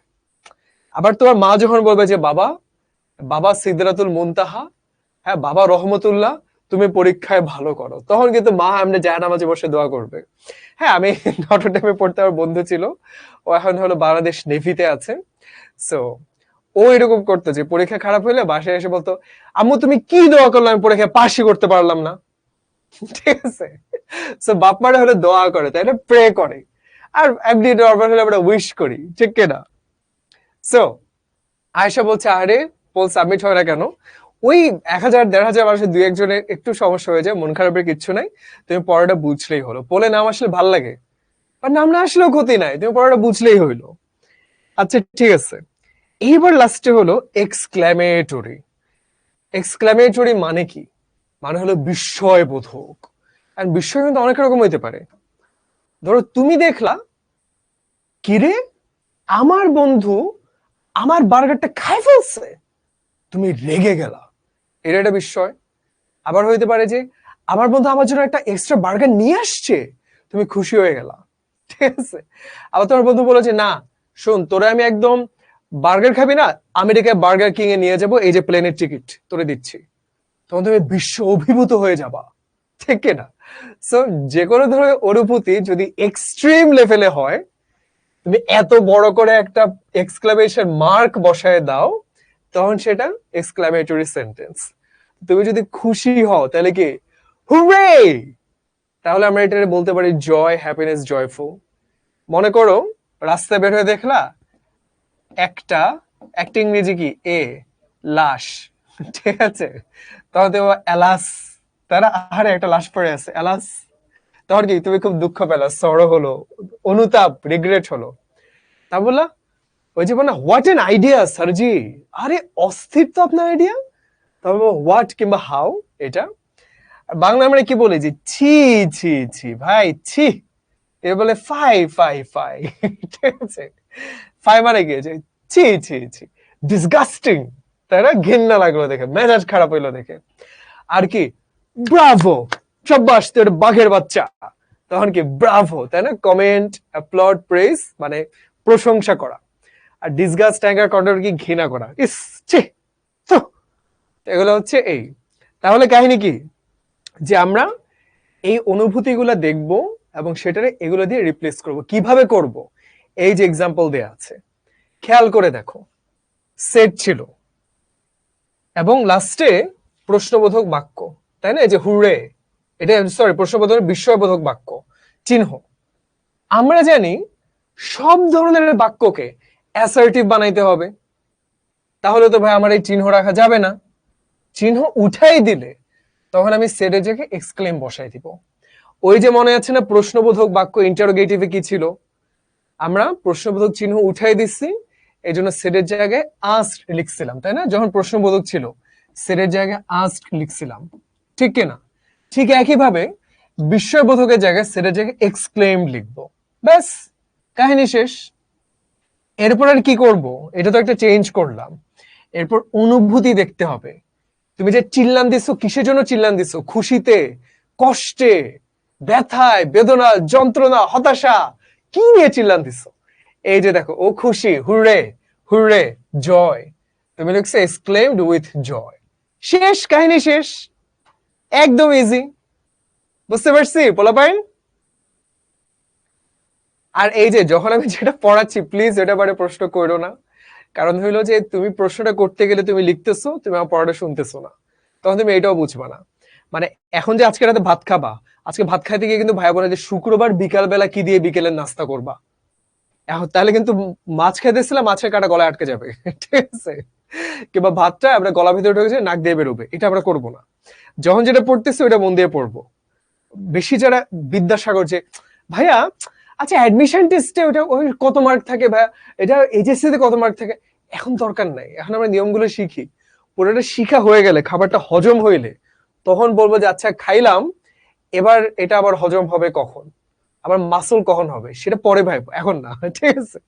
আবার তোমার মা যখন বলবে যে বাবা, বাবা সিদরাতুল মুনতাহা, হ্যাঁ বাবা রহমতুল্লাহ, তুমি পরীক্ষায় ভালো করো, তখন কিন্তু মা এমনি জায়নামাজে বসে দোয়া করবে। হ্যাঁ, আমি নটরডেমে পড়তে আমার বন্ধু ছিল, ও এখন হলো বাংলাদেশ নেভিতে আছে। সো ও এরকম করতো যে পরীক্ষা খারাপ হলে বাসায় এসে বলতো, আম্মু তুমি কি দোয়া করলো, আমি পরীক্ষা পাশই করতে পারলাম না। ঠিক আছে? সো বাপ মারা হলে দোয়া করে, তাই না, প্রে করে। আর এমনি নর্মাল হলে আমরা উইশ করি, ঠিক কিনা? সো আয়েশা বলছে, আরে পোল সাবমিট হয় না কেন? ওই 1000 1500 মানুষের 2-1 জনের একটু সমস্যা হয়ে যায়, মন খারাপের কিচ্ছু নাই, তুমি পড়াটা বুঝলেই হলো। পোলে নাম আসলে ভাল লাগে, আর নাম না আসলেও ক্ষতি নাই, তুমি পড়াটা বুঝলেই হইলো। আচ্ছা ঠিক আছে, এইবার লাস্টে হলো এক্সক্লামেটরি। এক্সক্লামেটরি মানে কি? মানে হলো বিস্ময়বোধক। আর বিস্ময় কিন্তু অনেক রকম হইতে পারে। ধরো তুমি দেখলা, কিরে আমার বন্ধু আমার বার্গারটা খাই ফেলছে, তুমি রেগে গেলা, এটা একটা বিস্ময়। আবার হইতে পারে যে আমার বন্ধু আমার জন্য একটা এক্সট্রা বার্গার নিয়ে আসছে, তুমি খুশি হয়ে গেলা, ঠিক আছে। আবার তোমার বন্ধু বলে যে না শোন, তোরা আমি একদম বার্গার খাবি না, আমেরিকায় বার্গার কিং এ নিয়ে যাবো, এই যে প্লেনের টিকিট তোরে দিচ্ছি, তখন তুমি বিশ্ব অভিভূত হয়ে যাবা, ঠিক কিনা? সো যে কোনো ধরনের অনুভূতি যদি এক্সট্রিম লেভেলে হয়, তুমি এত বড় করে একটা এক্সক্লামেশন মার্ক বসায় দাও, তখন সেটা এক্সক্লামেটরি সেন্টেন্স। তুমি যদি খুশি হও তাহলে কি হুররে, তাহলে আমরা এটা বলতে পারি জয়, হ্যাপিনেস, জয়ফুল। মনে করো রাস্তায় বের হয়ে দেখলা একটা ইংরেজি কি এ লাশ, ঠিক আছে, তখন তো এলাস, তারা আহারে একটা লাশ পড়ে আছে এলাস, তখন কি তুমি খুব দুঃখ পেলা, সরো হলো, অনুতাপ, রিগ্রেট হলো। তা বললা ওই যে বলে হোয়াট এন আইডিয়া স্যারজি, আরে অস্থির তো আপনার আইডিয়া। তবে হোয়াট কিংবা হাউ, এটা বাংলা আমরা কি বলি যে ছি ছি ছি ভাই ছি, এ বলে ফাই ফাই ফাই, ঠিক আছে। ফাই মানে কি যে ছি ছি ছি, ডিসগাস্টিং, তাই না, ঘৃণা লাগলো দেখে, মেজাজ খারাপ হইলো দেখে। আর কি ব্রাভো, সাব্বাস তোর বাঘের বাচ্চা, তখন কি ব্রাভো, তাই না, কমেন্ট, অ্যাপ্লড, প্রেজ মানে প্রশংসা করা। আর ডিসগাস্ট, অ্যাঙ্গার, কন্ট্রোল কি ঘৃণা করা, ইস ছি, এগুলো হচ্ছে এই। তাহলে কাহিনী কি যে আমরা এই অনুভূতিগুলো দেখব এবং সেটারে এগুলো দিয়ে রিপ্লেস করব। কিভাবে করব? এই যে এক্সাম্পল দেয়া আছে, খেয়াল করে দেখো, সেট ছিল এবং লাস্টে প্রশ্নবোধক বাক্য, তাই না, এই যে হুররে, এটা সরি প্রশ্নবোধক বিস্ময়বোধক বাক্য, চিহ্ন। আমরা জানি সব ধরনের বাক্যকে অ্যাসার্টিভ বানাইতে হবে, তাহলে তো ভাই আমার এই চিহ্ন রাখা যাবে না। চিহ্ন উঠাই দিলে তখন আমি সেটে জায়গায় এক্সক্লেম বসাই দিব। ওই যে মনে আছে না প্রশ্নবোধক বাক্য ইন্টারোগেটিভে কি ছিল, আমরা প্রশ্নবোধক চিহ্ন উঠাই দিচ্ছি, এই জন্য সেটের জায়গায় আস্কড লিখছিলাম, তাই না, যখন প্রশ্নবোধক ছিল সেটের জায়গায় আস্কড লিখছিলাম, ঠিক কিনা? ঠিক একইভাবে বিস্ময়বোধকের জায়গায় সেটের জায়গায় এক্সক্লেম লিখবো, ব্যাস কাহিনী শেষ। এরপর আর কি করব, এটা তো একটা চেঞ্জ করলাম, এরপর অনুভূতি দেখতে হবে। তুমি যে চিল্লান দিছো, কিসের জন্য চিল্লান দিছো, খুশিতে, কষ্টে, ব্যথায়, বেদনা, যন্ত্রণা, হতাশা, কি নিয়ে চিল্লান দিছো? এই যে দেখো, ও খুশি, হুররে, হুররে, জয়, তুমি লিখছো এক্সক্লেমড উইথ জয়, শেষ, কাহিনী শেষ, একদম ইজি। বুঝতে পারছি পোলাপাইন? আর এই যে যখন আমি যেটা পড়াচ্ছি প্লিজ এটা বারে প্রশ্ন করো না, কারণ হইলো যে তুমি প্রশ্নটা করতে গেলে তুমি লিখতেছো, তুমি আমার পড়াটা শুনতেছো না, তখন তুমি এটাও বুঝবা না। মানে এখন যে আজকে রাতে ভাত খাবা, আজকে ভাত খাইতে গিয়ে কিন্তু ভাই বোনের যে শুক্রবার বিকাল বেলা কি দিয়ে বিকেলের নাস্তা করবা, এখন তাহলে কিন্তু মাছ খাইতেছিলাম, মাছের কাটা গলায় আটকে যাবে, ঠিক আছে, কিংবা ভাতটা আমরা গলা ভিতরে ঢুকে যায়, নাক দিয়ে বেরোবে, এটা আমরা করবো না। যখন যেটা পড়তেছি ওটা মন দিয়ে পড়বো। বেশি যারা বিদ্যাসাগর যে ভাইয়া আচ্ছা অ্যাডমিশন টেস্টে ওটা ওই কত মার্ক থাকে ভাইয়া, এটা এইচএসসি তে কত মার্ক থাকে, এখন দরকার নাই, এখন আমরা নিয়মগুলো শিখি। পুরোটা শিখা হয়ে গেলে, খাবারটা হজম হইলে তখন বলবো যে আচ্ছা খাইলাম, এবার এটা আবার হজম হবে কখন, আবার মাসল কখন হবে, সেটা পরে ভাই, এখন না, ঠিক আছে।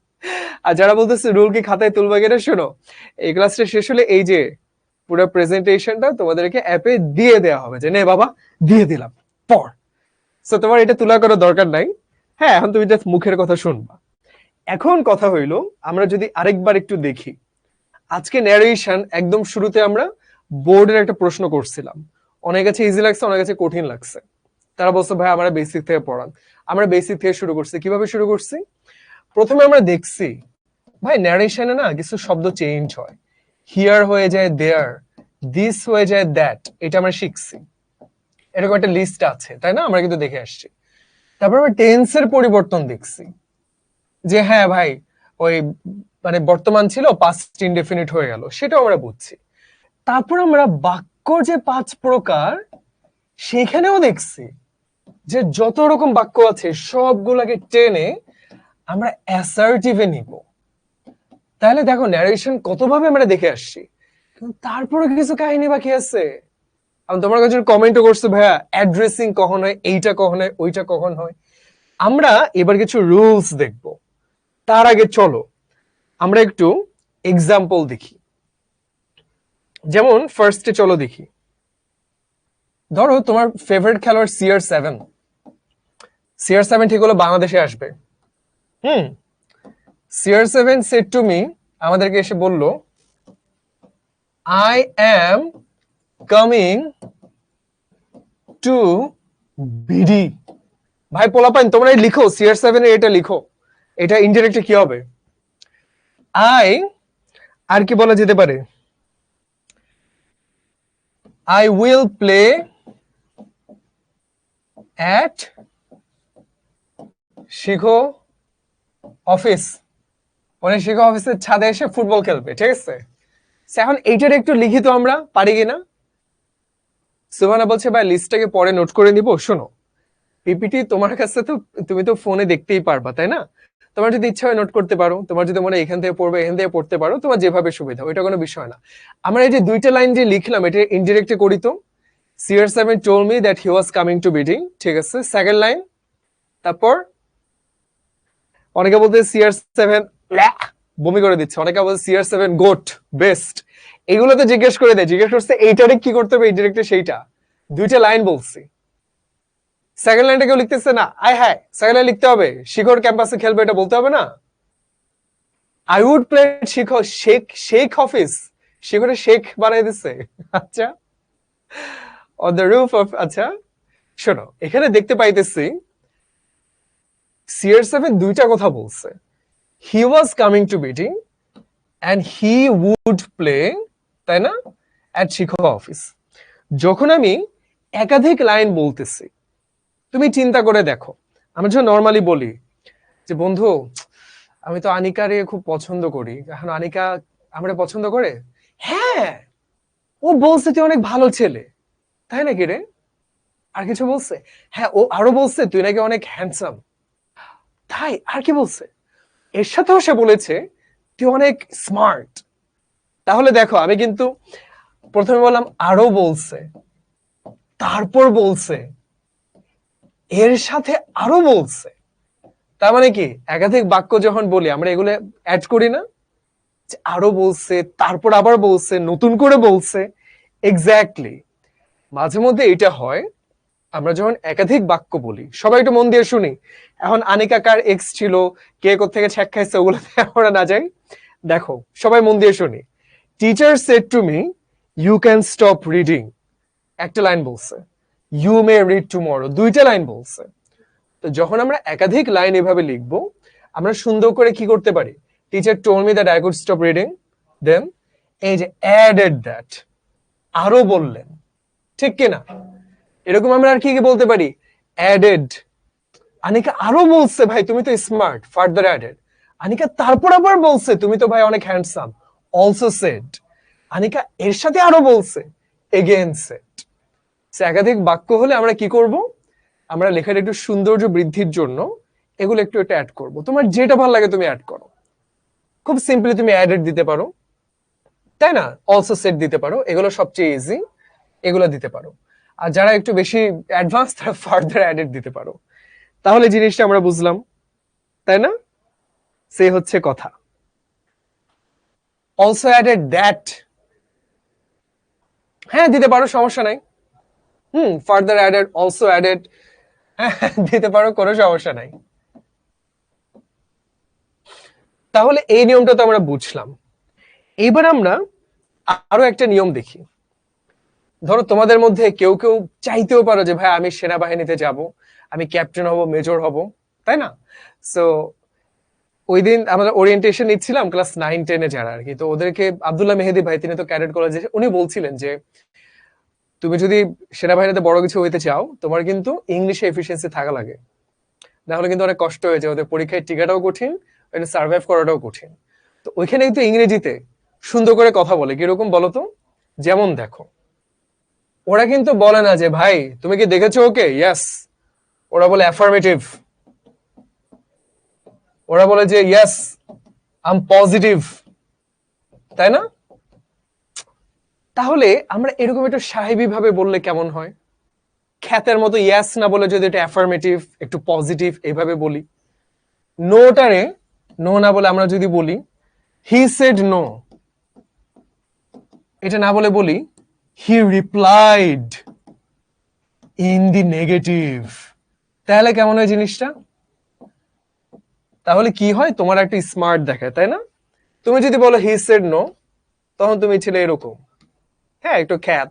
আর যারা বলতেছে রুল কি খাতায় তুলবা, গেলে শোনো, এই ক্লাসটা শেষ হলে এই যে পুরো প্রেজেন্টেশনটা তোমাদেরকে অ্যাপে দিয়ে দেওয়া হবে, যে নে বাবা দিয়ে দিলাম, পড়। সো তোমার এটা তুলা করার দরকার নাই। হ্যাঁ, এখন তুমি জাস্ট মুখের কথা শুনবা। এখন কথা হইলো, আমরা যদি আরেকবার একটু দেখি, আজকে ন্যারেশন একদম শুরুতে আমরা বোর্ডের একটা প্রশ্ন করছিলাম, অনেক কাছে ইজি লাগছে, অনেক কাছে কঠিন লাগছে। তারা বলছে ভাই আমরা বেসিক থেকে পড়ান, আমরা বেসিক থেকে শুরু করছি। কিভাবে শুরু করছি? প্রথমে আমরা দেখছি ভাই ন্যারেশনে না কিছু শব্দ চেঞ্জ হয়, হিয়ার হয়ে যায় দেয়ার, দিস হয়ে যায় দ্যাট, এটা আমরা শিখছি, এরকম একটা লিস্ট আছে, তাই না, আমরা কিন্তু দেখে আসছি। তারপর আমরা টেন্সের পরিবর্তন দেখছি, যে হ্যাঁ ভাই ওই মানে বর্তমান ছিল পাস্ট ইনডেফিনিট হয়ে গেল, সেটাও আমরা বুঝছি। তারপর আমরা বাক্য যে 5 প্রকার সেখানেও দেখছি যে যত রকম বাক্য আছে সবগুলোকে টেনে আমরা অ্যাসার্টিভে নিব। তাহলে দেখো ন্যারেশন কতভাবে আমরা দেখে আসছি, কিন্তু তারপরে কিছু কাহিনী বাকি আছে। আমি তোমার কাছে কমেন্টও করছো ভাইয়া অ্যাড্রেসিং কখন হয়, এইটা কখন হয়, ওইটা কখন হয়। আমরা এবার কিছু রুলস দেখব। তার আগে চলো আমরা একটু এক্সাম্পল দেখি। যেমন ফার্স্টে চলো দেখি, ধরো তোমার ফেভারিট খেলোয়াড় CR7। CR7 ঠিক হলো বাংলাদেশে আসবে। CR7 said to me, আমাদেরকে এসে বলল, I am coming to BD। ভাই পোলাপাইন তোমরা লিখো CR7 এর এটা লিখো, এটা ইনডিরেক্টলি কি হবে? আর কি বলা যেতে পারে? I will play at শিখো অফিস, মানে শিখো অফিসের ছাদে এসে ফুটবল খেলবে, ঠিক আছে? এখন এইটার একটু লিখিত আমরা পারি কিনা? সুবানা বলছে ভাই লিস্টটাকে পরে নোট করে নিব। শোনো, পিপিটি তোমার কাছে তো, তুমি তো ফোনে দেখতেই পারবা, তাই না? তোমার যদি ইচ্ছা হয় নোট করতে পারো, তোমার যদি মনে এখান থেকে পড়বে এখান থেকে পড়তে পারো, তোমার যেভাবে সুবিধা, ওইটা কোনো বিষয় না। আমরা এই যে দুইটা লাইন যে লিখলাম এটা ইনডিরেক্টলি করি তো। CR7 told me that he was coming to meeting, ঠিক আছে? সেকেন্ড লাইন, তারপর অনেকে বলতে CR7 বমি করে দিচ্ছে, অনেকে বলছে CR7 গোট বেস্ট। এগুলো তো জিজ্ঞেস করে দেয়, জিজ্ঞেস করছে এইটারে কি করতে হবে ইনডিরেক্টলি, সেইটা দুইটা লাইন বলছি। সেকেন্ড লাইনটা কেউ লিখতেছে না, হ্যাঁ সেকেন্ড লাইন লিখতে হবে, শিখর ক্যাম্পাসে খেলবে এটা বলতে হবে না? আই উড প্লে শিখর শেখ অফিস, শিখরে শেখ বানাই দিচ্ছে। আচ্ছা, অন দ্য রুফ অফ। আচ্ছা শোনো, এখানে দেখতে পাইতেছি CR7 দুইটা কথা বলছে, he was coming to meeting and he would play, তাই না, অ্যাট শিখর অফিস। যখন আমি একাধিক লাইন বলতেছি, তুমি চিন্তা করে দেখো, আমি যখন নর্মালি বলি যে বন্ধু আমি তো আনিকারে খুব পছন্দ করি, এখন আনিকা আমরা পছন্দ করে, হ্যাঁ ও বলছে তুই অনেক ভালো ছেলে, তাই নাকি রে? আর কিছু বলছে? হ্যাঁ ও আরো বলছে তুই নাকি অনেক হ্যান্ডসাম, তাই? আর কি বলছে? এর সাথেও সে বলেছে তুই অনেক স্মার্ট। তাহলে দেখো আমি কিন্তু প্রথমে বললাম আরো বলছে, তারপর বলছে, এর সাথে আরো বলছে। তার মানে কি একাধিক বাক্য যখন বলি আমরা এগুলো অ্যাড করি না, আরো বলছে, তারপর আবার বলছে, নতুন করে বলছে। এক্স্যাক্টলি মাঝে মধ্যে এটা হয়, আমরা যখন একাধিক বাক্য বলি, সবাই একটু মন দিয়ে শুনি। এখন আনিকা কার এক্স ছিল, কে কোত্থেকে ছ্যাক খাইছে, ওগুলোতে আমরা না যাই। দেখো সবাই মন দিয়ে শুনি। Teacher said to me you can stop reading, একটা লাইন বলছে। ইউ মে রিড টুমরো, দুইটা লাইন বলছে। তো যখন আমরা একাধিক লাইন এভাবে লিখবো, আমরা সুন্দর করে কি করতে পারি? Teacher told me that I could stop reading, then এই যে অ্যাডেড দ্যাট, আরো বললেন, ঠিক কিনা? এরকম আমরা আর কি কি বলতে পারি? অ্যাডেড, আনিকা আরো বলছে ভাই তুমি তো স্মার্ট, ফার্দার অ্যাডেড। আনিকা তারপর আবার বলছে তুমি তো ভাই অনেক হ্যান্ডসাম, অলসো সেড। আনিকা এর সাথে আরো বলছে, এগেইন সেড। একাধিক বাক্য হলে আমরা কি করব? আমরা লেখার একটু সৌন্দর্য বৃদ্ধির জন্য এগুলো একটু একটু অ্যাড করব। তোমার যেটা ভালো লাগে তুমি অ্যাড করো। খুব সিম্পলি তুমি অ্যাডেড দিতে পারো, তাই না? অলসো সেট দিতে পারো, এগুলো সবচেয়ে ইজি, এগুলো দিতে পারো। আর যারা একটু বেশি অ্যাডভান্স তারা ফার্দার অ্যাডেড দিতে পারো। তাহলে জিনিসটা আমরা বুঝলাম, তাই না? সে হচ্ছে কথা। অলসো অ্যাডেড দ্যাট, হ্যাঁ দিতে পারো, সমস্যা নাই। ফার্দার অ্যাডেড, অলসো অ্যাডেড, দিতে পারো, কোনো সমস্যা নাই। তাহলে এই নিয়মটা তো আমরা বুঝলাম। এইবার আমরা আরো একটা নিয়ম দেখি। ধরো তোমাদের মধ্যে কেউ কেউ চাইতেও পারো যে ভাই আমি সেনাবাহিনীতে যাব, আমি ক্যাপ্টেন হব, মেজর হব, তাই না? সো ওই দিন আমরা ওরিয়েন্টেশন নিচ্ছিলাম ক্লাস 9-10-এ যারা আর কি, তো ওদেরকে আব্দুল্লাহ মেহেদি ভাই, তিনি তো ক্যাডেট কলেজে, উনি বলছিলেন যে তুমি যদি সেনাবাহিনীতে বড় কিছু হইতে চাও তোমার কিন্তু ইংলিশে এফিসিয়েন্সি থাকা লাগে, না হলে কিন্তু অনেক কষ্ট হয়ে যায়, ওদের পরীক্ষায় টিকাটাও কঠিন, ওটা সার্ভাইভ করাটাও কঠিন। তো ওইখানে কিন্তু ইংরেজিতে সুন্দর করে কথা বলে, কিরকম বলতো? যেমন দেখো, ওরা কিন্তু বলে না যে ভাই তুমি কি দেখেছো ওকে, ইয়েস, ওরা বলে অ্যাফার্মেটিভ, ওরা বলে যে ইয়েস আই এম পজিটিভ, তাই না? তাহলে আমরা এরকম একটু সাহেবী ভাবে বললে কেমন হয়? খ্যাতের মতো ইয়াস না বলে যদি এটা অ্যাফার্মেটিভ একটু পজিটিভ এইভাবে বলি, নোটারে নো না বলে আমরা যদি বলি হি সেড নো, এটা না বলে বলি হি রিপ্লাইড ইন দি নেগেটিভ, তাহলে কেমন হয় জিনিসটা? তাহলে কি হয়, তোমার একটা স্মার্ট দেখায়, তাই না? তুমি যদি বলো হি সেড নো, তখন তুমি ছিলে এরকম, হ্যাঁ একটু খ্যাত।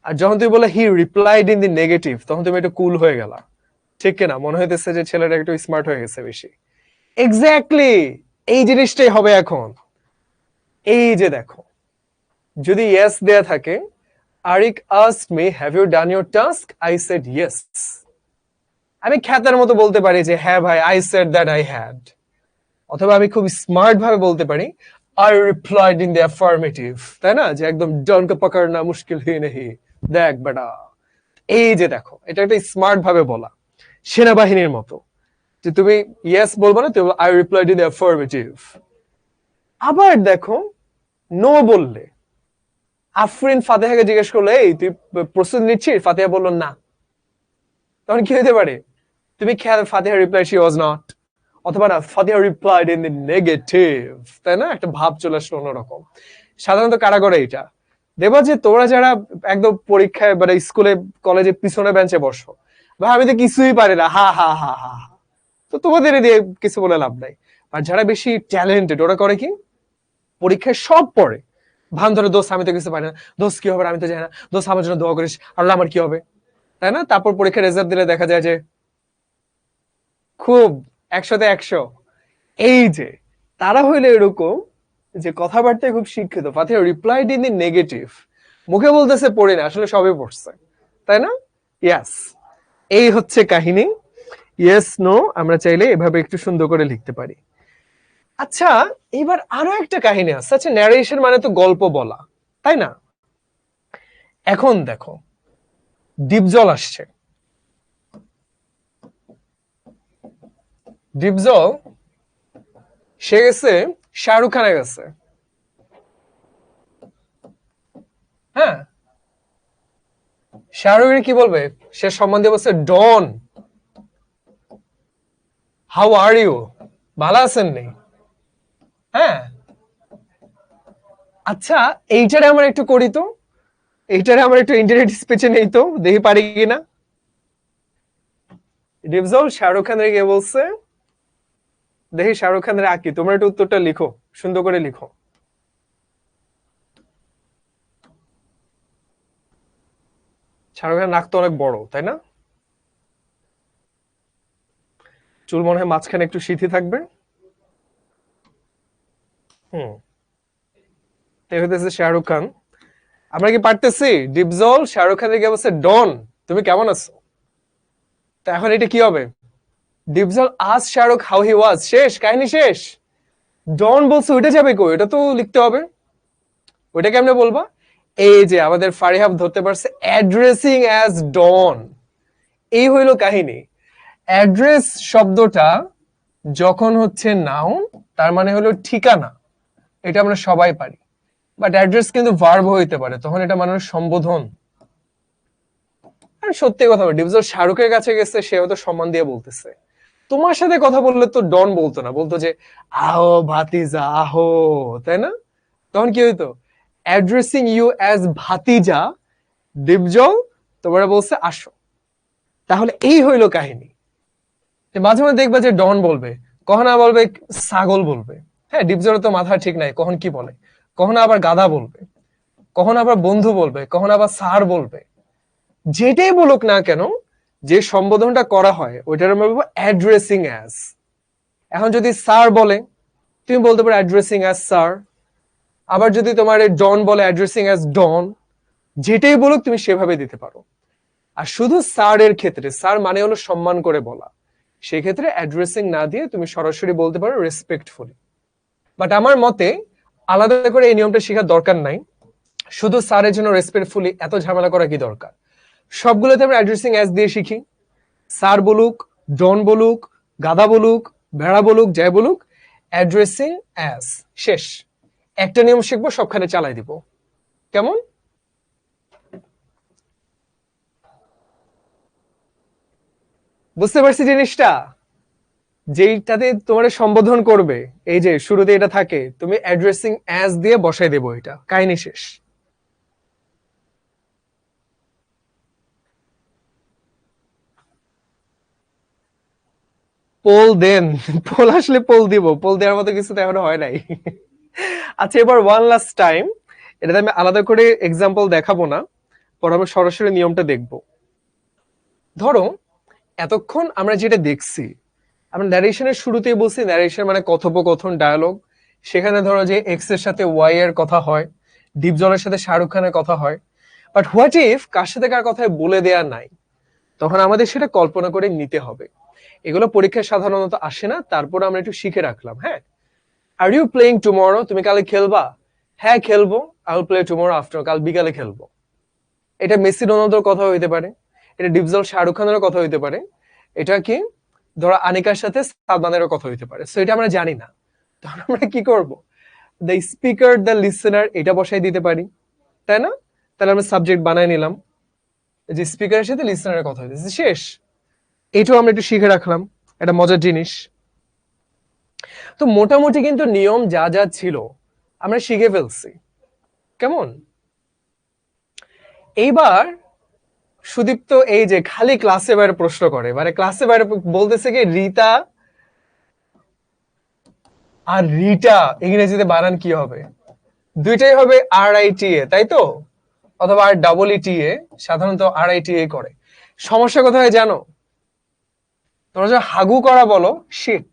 আর যখন তুমি বলে হি রিপ্লাইড ইন দি নেগেটিভ, তখন তুমি একটু কুল হয়ে গেলা, ঠিক কিনা? মনে হইতেছে যে ছেলেটা একটু স্মার্ট হয়ে গেছে বেশি। এক্স্যাক্টলি এই জিনিসটাই হবে এখন। এই যে দেখো, যদি ইয়েস দেয়া থাকে, Eric asked me have you done your task, I said yes, আমি খ্যাতের মতো বলতে পারি যে হ্যাঁ ভাই I said that I had. অথবা আমি খুব স্মার্ট ভাবে বলতে পারি I replied in the affirmative, তাই না? যে একদম ডন কে পাকড়না মুশকিল হি নেহি, দেখ বেটা। এই যে দেখো, এটা একটা স্মার্ট ভাবে বলা, সেনাবাহিনীর মতো, যে তুমি ইয়েস বলবো না, তুমি I replied in the affirmative. আবার দেখো নো বললে, আফরিন ফাতেহাকে জিজ্ঞেস করলো এই তুই প্রস্তুতি নিচ্ছিস, ফাতেহা বললো না, তখন কি হতে পারে? তুমি খেয়াল, ফাতেহা রিপ্লাই শি ওয়াজ নট, অথবা না ফাতেহা রিপ্লাইড ইন দ্য নেগেটিভ, তাই না? একটা ভাব চলে আসলো অন্যরকম। সাধারণত কারা করে এটা? দেখবা যে তোমরা যারা একদম পরীক্ষায় মানে স্কুলে কলেজে পিছনে বেঞ্চে বসো, ভাই আমি তো কিছুই পারি না, হা হা হা হা, তো তোমাদের দিয়ে কিছু বলে লাভ নাই। আর যারা বেশি ট্যালেন্টেড ওরা করে কি, পরীক্ষায় সব পড়ে, ভান ধরে দোস্ত আমি তো কিছু পারি না, দোস্ত কি হবে আমি তো জানি না, দোস্ত আমার জন্য দোয়া করিস, আল্লাহ আমার কি হবে, তাই না? তারপর পরীক্ষার রেজাল্ট দিলে দেখা যায় যে খুব 100তে 100। এই যে তারা হইলে এরকম যে কথাবার্তায় খুব শিক্ষিত, ফাতিহা রিপ্লাইড ইন দি নেগেটিভ, মুখে বলতেছে পড়ি না, আসলে সবই পড়ছে, তাই না? ইয়াস, এই হচ্ছে কাহিনী। ইয়েস নো আমরা চাইলে এভাবে একটু সুন্দর করে লিখতে পারি। আচ্ছা, এবার আরো একটা কাহিনী আছে। আচ্ছা, ন্যারেশন মানে তো গল্প বলা, তাই না? এখন দেখো ডিপজল আসছে, ডিপজল সে গেছে শাহরুখ খানের কাছে, হ্যাঁ শাহরুখের কি বলবে, সে সম্মান দিয়ে বলছে ডন হাউ আর ইউ, ভালো আছেন নি? হ্যাঁ, আচ্ছা এইটারে আমরা একটু করি তো, এইটারে আমরা একটু ইন্টারনেট স্পিচে নেই তো, দেখি পারি কিনা। ডিপজল শাহরুখ খানের গিয়ে বলছে, দেখি শাহরুখ খানের আঁকি, তোমরা একটু উত্তরটা লিখো, সুন্দর করে লিখো। শাহরুখ খানের নাক তো অনেক বড়, তাই না? চুল মনে হয় মাঝখানে একটু সিথি থাকবে। হুম, তাই হইতেছে শাহরুখ খান। আমরা কি পারতেছি? ডিপজল শাহরুখ খানের গিয়ে বলছে ডন তুমি কেমন আছো, তা এখন এটা কি হবে? ডিপজল আজ শাহরুখ হাউ হি ওয়াজ, শেষ, কাহিনী শেষ। ডন বলছে ওইটা যাবে কই, এটা তো লিখতে হবে, ওইটা কেমনে বলবা? এই যে আমাদের ফারিহাব ধরতে পারছে, অ্যাড্রেসিং অ্যাজ ডন, এই হইলো কাহিনী। অ্যাড্রেস শব্দটা যখন হচ্ছে নাউন, তার মানে হলো ঠিকানা, এটা আমরা সবাই পারি। বাট অ্যাড্রেস কিন্তু ভার্ব হইতে পারে, তখন এটা মানুষের সম্বোধন। আর সত্যি কথা বলি, ডিপজল শাহরুখের কাছে গেছে, সেও তো সম্মান দিয়ে বলতেছে। তোমার সাথে কথা বললে তো ডন বলতো না, বলতো যে আহো ভাতিজা আহো, তাই না? তখন কি হইতো, অ্যাড্রেসিং ইউ অ্যাজ ভাতিজা, ডিপজল তোমরা বলছে আসো। তাহলে এই হইলো কাহিনী। মাঝে মাঝে দেখবা যে ডন বলবে, কখনো বলবে ছাগল বলবে, হ্যাঁ ডিপজলের তো মাথা ঠিক নাই, কখন কি বলে, কখনো আবার গাধা বলবে, কখনো আবার বন্ধু বলবে, কখনো আবার স্যার বলবে। যেটাই বলুক না কেন, যে সম্বোধনটা করা হয় ওইটার আমরা বলবো অ্যাড্রেসিং অ্যাজ। এখন যদি স্যার বলে, তুমি বলতে পারো অ্যাড্রেসিং অ্যাজ স্যার। আবার যদি তোমার ডন বলে, অ্যাড্রেসিং অ্যাজ ডন। যেটাই বলুক তুমি সেভাবে দিতে পারো। আর শুধু স্যার এর ক্ষেত্রে, স্যার মানে হলো সম্মান করে বলা, সেক্ষেত্রে অ্যাড্রেসিং না দিয়ে তুমি সরাসরি বলতে পারো রেসপেক্টফুলি। বাট আমার মতে আলাদা করে এই নিয়মটা শেখার দরকার নাই, শুধু স্যারের জন্য রেসপেক্টফুলি এত ঝামেলা করা কি দরকার? সবগুলোতে আমরা অ্যাড্রেসিং অ্যাজ দিয়ে শিখি, স্যার বলুক, ডন বলুক, গাদা বলুক, ভেড়া বলুক, যাই বলুক, অ্যাড্রেসিং অ্যাজ, শেষ। একটা নিয়ম শিখবো, সবখানে চালাই দিব। কেমন? বুঝতে পারছি জিনিসটা? যেইটাতে তোমার সম্বোধন করবে, এই যে শুরুতে এটা থাকে, তুমি অ্যাড্রেসিং অ্যাজ দিয়ে বসাই দেবো, এটা কাহিনী শেষ। পোল দেন, পোল আসলে পোল দিব, পোল দেওয়ার মতো কিছু তো এখনো হয় নাই। আচ্ছা, এবার ওয়ান লাস্ট টাইম, এটাতে আমি আলাদা করে এক্সাম্পল দেখাবো না, পরে আমরা সরাসরি নিয়মটা দেখব। ধরো এতক্ষণ আমরা যেটা দেখছি, আমরা ন্যারেশনের শুরুতেই বলছি, ন্যারেশন মানে কথোপকথন, ডায়ালগ। সেখানে ধরো যে এক্স এর সাথে ওয়াই এর কথা হয়, ডিপ জলের সাথে শাহরুখ খানের কথা হয়। বাট হোয়াট ইফ কার সাথে কার কথায় বলে দেয়া নাই? তখন আমাদের সেটা কল্পনা করে নিতে হবে। এগুলো পরীক্ষায় সাধারণত আসে না, তারপর আমরা একটু শিখে রাখলাম। হ্যাঁ, আর ইউ প্লেইং টুমরো? তুমি কালে খেলবা? হ্যাঁ খেলবো। I will play tomorrow after, কাল বিকালে খেলবো। এটা মেসি রোনালদোর কথা হইতে পারে, এটা ডিপজল শাহরুখ খানেরও কথা হইতে পারে, এটা কি ধরো আনিকার সাথে সালমানেরও কথা হইতে পারে। সো এটা আমরা জানি না, তখন আমরা কি করব? দ্য স্পিকার, দ্য লিসেনার, এটা বসাই দিতে পারি, তাই না? তাহলে আমরা সাবজেক্ট বানাই নিলাম, যে স্পিকারের সাথে লিসেনারের কথা হইতেছে, শেষ। এটাও আমরা একটু শিখে রাখলাম, এটা মজার জিনিস। তো মোটামুটি কিন্তু নিয়ম যা যা ছিল আমরা শিখে ফেলছি। কেমন? এইবার সুদীপ্ত এই যে খালি ক্লাসে বাইরে প্রশ্ন করে, মানে ক্লাসে বাইরে বলতেছে কি রিতা আর রিটা ইংরেজিতে বানান কি হবে? দুইটাই হবে RITA, তাই তো? অথবা REETA, সাধারণত RITA করে। সমস্যা কোথায় জানো? তোমরা যে হাগু করা বলো শীত,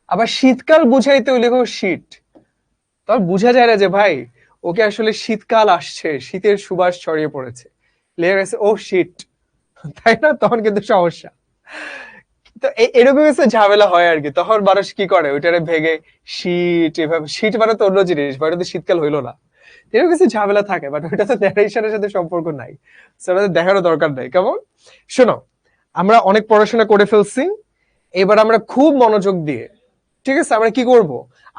আবার শীতকাল বুঝাইতে লেখো শীত, তখন বুঝা যায় না যে ভাই ওকে আসলে শীতকাল আসছে, শীতের সুবাস ছড়িয়ে পড়েছে, লেগে গেছে ও শীত, তাই না? তখন কিন্তু সমস্যা। তো এরকম কিছু ঝামেলা হয় আর কি, তখন মানুষ কি করে ওইটারে ভেঙে শীত, এভাবে শীত মানে তো অন্য জিনিস, বা ওটা তো শীতকাল হইলো না, এরকম কিছু ঝামেলা থাকে, বাট ওইটা তো ন্যারেশনের সাথে সম্পর্ক নাই, সেটা দেখারও দরকার নাই। কেমন? শোনো, আমরা অনেক পড়াশোনা করে ফেলছি, এবার আমরা খুব মনোযোগ দিয়ে, ঠিক আছে, আমরা কি করব?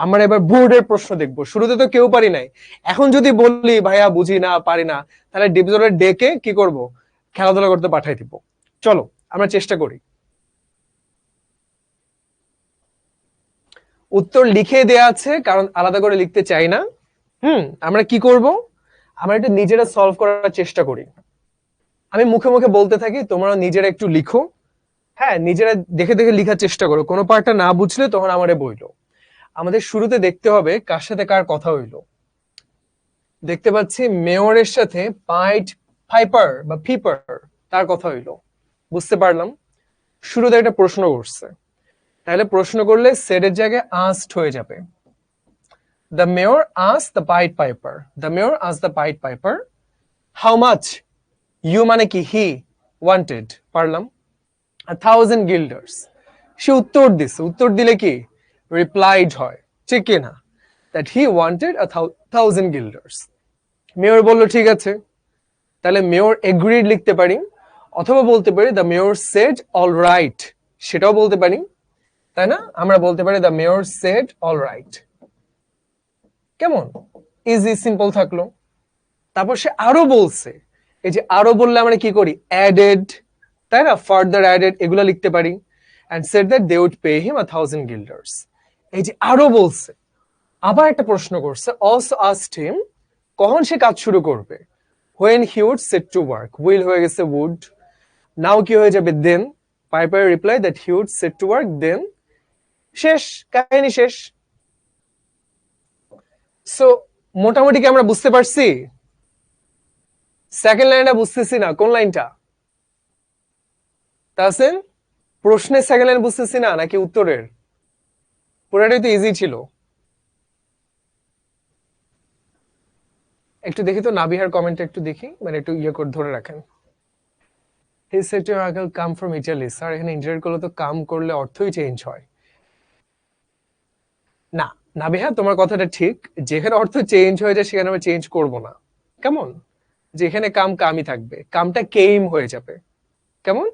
আমরা এবার বোর্ডের প্রশ্ন দেখবো। শুরুতে তো কেউ পারি নাই, এখন যদি বলি ভাইয়া বুঝি না, পারি না, তাহলে ডিভিজনের ডেকে কি করব? খেলাধুলা করতে পাঠাই দিব। চলো আমরা চেষ্টা করি। উত্তর লিখে দেয়া আছে, কারণ আলাদা করে লিখতে চাই না। আমরা কি করব? আমরা এটা নিজেরা সলভ করার চেষ্টা করি। আমি মুখে মুখে বলতে থাকি, তোমরা নিজেরা একটু লিখো। হ্যাঁ, নিজেরা দেখে দেখে লিখার চেষ্টা করো, কোনো পার্টটা না বুঝলে তখন আমারে বইলো। আমাদের শুরুতে দেখতে হবে কার সাথে কার কথা হইলো। দেখতে পাচ্ছি মেয়রের সাথে পাইট ফাইপার বা ফিপার, তার কথা হইলো। বুঝতে পারলাম শুরুতে একটা প্রশ্ন করছে, তাহলে প্রশ্ন করলে সেটের জায়গায় আস্কড হয়ে যাবে। The mayor asked the Pied Piper. The mayor asked the Pied Piper, how much? You মানে কি he wanted, পারলাম, 1,000 guilders. সে উত্তর দিছে, উত্তর দিলে কি রিপ্লাইড হয়, ঠিক কি না? That he wanted 1,000 guilders. Mayor বলল ঠিক আছে, তাহলে মেয়র এগ্রিড লিখতে পারি, অথবা বলতে পারি the mayor said all right, সেটাও বলতে পারি, তাই না? আমরা বলতে পারি the mayor said all right. কেমন? ইজি, সিম্পল থাকলো। তারপর সে আরো বলছে, এই যে আরো বললে আমরা কি করি? অ্যাডেড, তাই না? ফার্দার অ্যাডেড, এগুলো লিখতে পারি। and said that they would pay him 1,000 guilders. এই যে আরো বলছে, আবার একটা প্রশ্ন করছে, also asked him, কখন সে কাজ শুরু করবে? when he would set to work, will হয়ে গেছে would, নাও কি হয়ে যাবে? then. Piper replied that he would set to work then. শেষ, কাহিনী শেষ। সো মোটামুটি কি আমরা বুঝতে পারছি? সেকেন্ড লাইনটা বুঝতেছি না, কোন লাইনটা? তাহসিন, প্রশ্নের সেকেন্ড লাইন বুঝতেছি না নাকি উত্তরের? পুরোটাই তো ইজি ছিল। একটু দেখি তো নাবিহার কমেন্ট, একটু দেখি, মানে একটু ইয়ে করে ধরে রাখেন। He said to uncle come from Italy. Sir এখানে ইন্টারভিউ করলে তো কাম করলে অর্থই চেঞ্জ হয় না। নাবিহা, তোমার কথাটা ঠিক, যেখানে অর্থ চেঞ্জ হয়ে যায় সেখানে আমরা চেঞ্জ করব না। কেমন? যেখানে কাম কামই থাকবে, কামটা কেইম হয়ে যাবে। কেমন?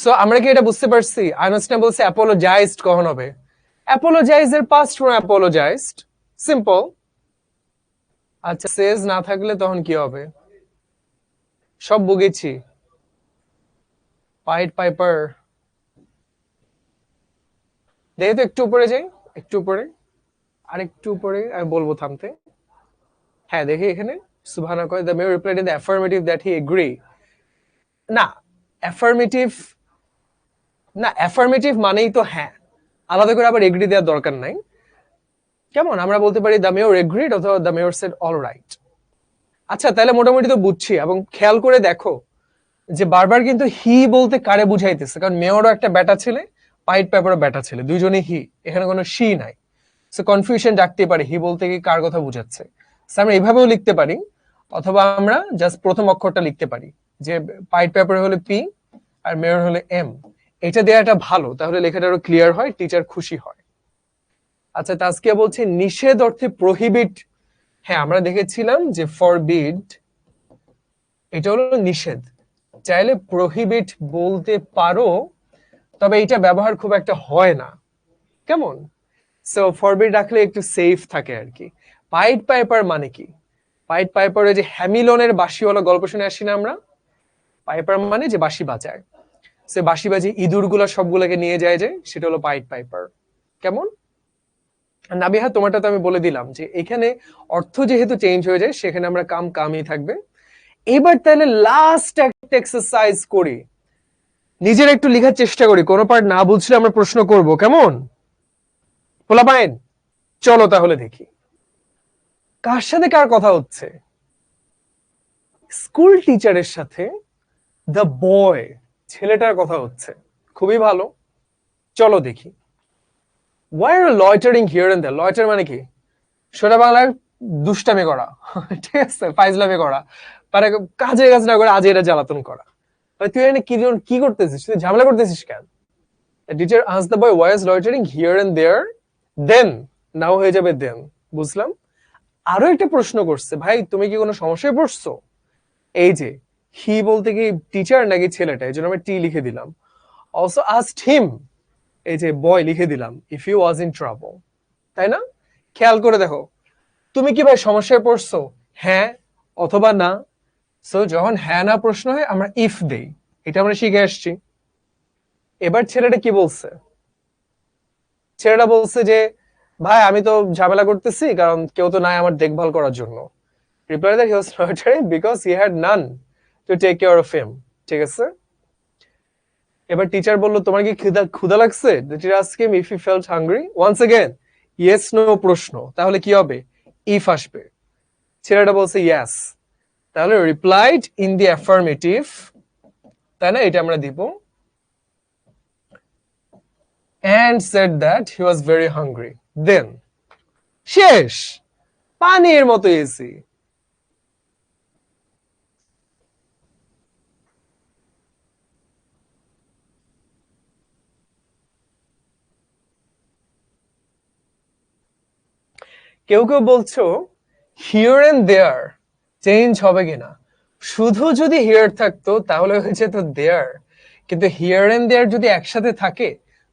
সো আমরা কি এটা বুঝতে পারছি? আইনস্টাইন বলছে অ্যাপোলোজাইজড কখন হবে? অ্যাপোলোজাইজ এর পাস্ট ফর্ম অ্যাপোলোজাইজড, সিম্পল। আচ্ছা, সেজ না থাকলে তখন কি হবে? সব বুঝেছি। পাইড পাইপার, দেখে তো একটু উপরে যাই, একটু উপরে, আর একটু উপরে আমি বলবো থামতে। হ্যাঁ দেখি এখানে সুবহানা কয় the mayor replied in the affirmative that he agree. না অ্যাফার্মেটিভ, না অ্যাফার্মেটিভ মানেই তো হ্যাঁ, আলাদা করে আবার এগ্রি দেওয়ার দরকার নাই। কেমন আমরা বলতে পারি দ্য মেয়র এগ্রিড অথবা the mayor said all right. আচ্ছা তাহলে মোটামুটি তো বুঝছি। এবং খেয়াল করে দেখো যে বারবার কিন্তু হি বলতে কারে বুঝাইতেছে, কারণ মেয়রও একটা ব্যাটা ছেলে, পাইট পেপারও ব্যাটা ছেলে, দুইজনই হি, এখানে কোনো শি নাই। সো কনফিউশন ডাকতে পারে হি বলতে কি কার কথা বুঝাচ্ছে। আমরা এইভাবেও লিখতে পারি, অথবা আমরা জাস্ট প্রথম অক্ষরটা লিখতে পারি যে পাইট পেপার হলে পি আর মেয়র হলে এম। এটা দেওয়াটা ভালো, তাহলে লেখাটা আরো ক্লিয়ার হয়, টিচার খুশি হয়। আচ্ছা তাজকিয়া বলছে নিষেধ অর্থে প্রহিবিট। হ্যাঁ আমরা দেখেছিলাম যে ফরবিড এটা হলো নিষেধ, চাইলে প্রহিবিট বলতে পারো, তবে এটা ব্যবহার খুব একটা হয় না। কেমন? সো ফরবিড রাখলে একটু সেফ থাকে আর কি। পাইড পাইপার মানে কি? পাইড পাইপার যে হ্যামিলনের বাঁশিওয়ালা গল্প শুনে আসি না আমরা? পাইপার মানে যে বাঁশি বাজায়, সে বাঁশি বাজিয়ে ইঁদুরগুলা সবগুলোকে নিয়ে যায়, যে সেটা হলো পাইড পাইপার। কেমন? নাবিহা তোমারটা তো আমি বলে দিলাম যে এখানে অর্থ যেহেতু চেঞ্জ হয়ে যায়, সেখানে আমরা কাম কামই থাকবে। এবার তাহলে লাস্ট একটা এক্সারসাইজ করি, নিজের একটু লেখার চেষ্টা করি, কোনো পার্ট না বুঝলে আমরা প্রশ্ন করব, কেমন পোলাপাইন? চলো তাহলে দেখি কার সাথে কার কথা হচ্ছে। স্কুল টিচারের সাথে দ্য বয়, ছেলেটার কথা হচ্ছে, খুবই ভালো। চলো দেখি। Why are loitering here and there. Loiter মানে কি? সোজা বাংলায় দুষ্টামি করা, ঠিক আছে, ফাইজলামি করা, মানে কাজে কাজ না করে আজ এটা জ্বালাতন করা। তুই এখানে কি করতেছিস? তুই ঝামেলা করতেছিস কেন? Teacher ask the boy why is loitering here and there, then now হয়ে যাবে দেন। বুঝলাম। আরো একটা প্রশ্ন করছে, ভাই তুমি কি কোনো সমস্যায় পড়ছো? এই যে হি বলতে কি টিচার নাকি ছেলেটা, এই জন্য আমি টি লিখে দিলাম। অলসো আস্কড হিম, এই যে বয় লিখে দিলাম, if you was in trouble. তাই না? খেয়াল করে দেখো, তুমি কি ভাই সমস্যায় পড়ছো, হ্যাঁ অথবা না। সো যখন হ্যাঁ না প্রশ্ন হয় আমরা ইফ দেই, এটা আমরা শিখে আসছি। এবার ছেলেটা কি বলছে? ছেলেটা বলছে যে ভাই আমি তো ঝামেলা করতেছি কারণ কেউ তো নাই আমার দেখভাল করার জন্য। Reply that he was loitering because he had none to take care of him. ঠিক আছে। এবার টিচার বলল তোমার কি ক্ষুধা লাগছে? The teacher asked him if he felt hungry. Once again yes no প্রশ্ন, তাহলে কি হবে? ইফ আসবে। ছেলেটা বলছে ইয়েস, তাহলে রিপ্লাইড ইন দি অ্যাফার্মেটিভ, তাই না? এটা আমরা দিব। and said that he was very hungry. Then শেষ, পানির মতো ইজি। কেউ কেউ বলছো হিয়ার এন্ড দেয়ার চেঞ্জ হবে কিনা। শুধু যদি হিয়ার থাকতো তাহলে হয়েছে তো দেয়ার, কিন্তু হিয়ার এন্ড দেয়ার যদি একসাথে থাকে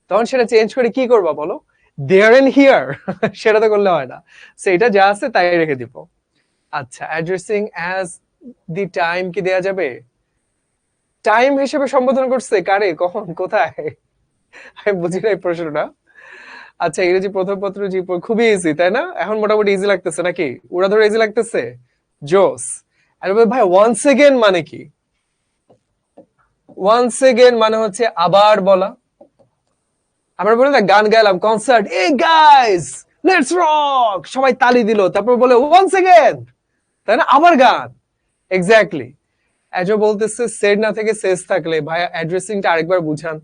তখন সেটা চেঞ্জ করে কি করবা বলো? দেয়ার এন্ড হিয়ার, সেটা তো করলে হয় না। সেটা যা আছে তাই রেখে দিব। আচ্ছা অ্যাড্রেসিং অ্যাজ দি টাইম কি দেয়া যাবে? টাইম হিসেবে সম্বোধন করছে কারে, কখন, কোথায়? আমি বুঝি না এই প্রশ্নটা। আচ্ছা ইংরেজি প্রথম পত্র খুবই ইজি তাই না? এখন মোটামুটি ইজি লাগতেছে নাকি? ওরা ধরে ইজি লাগতেছে। জোস। আর ভাই ওয়ান্স এগেন মানে কি? ওয়ান্স এগেন মানে হচ্ছে আবার বলা। আমরা বলি না গান গাইলাম কনসার্ট, এই গাইস লেটস রক, সবাই তালি দিল, তারপর বলে ওয়ান্স এগেন, তাই না? আবার গান। এক্স্যাক্টলি। এজো বলতেছে সেড না থেকে সেজ থাকলে ভাই অ্যাড্রেসিংটা আরেকবার বুঝান।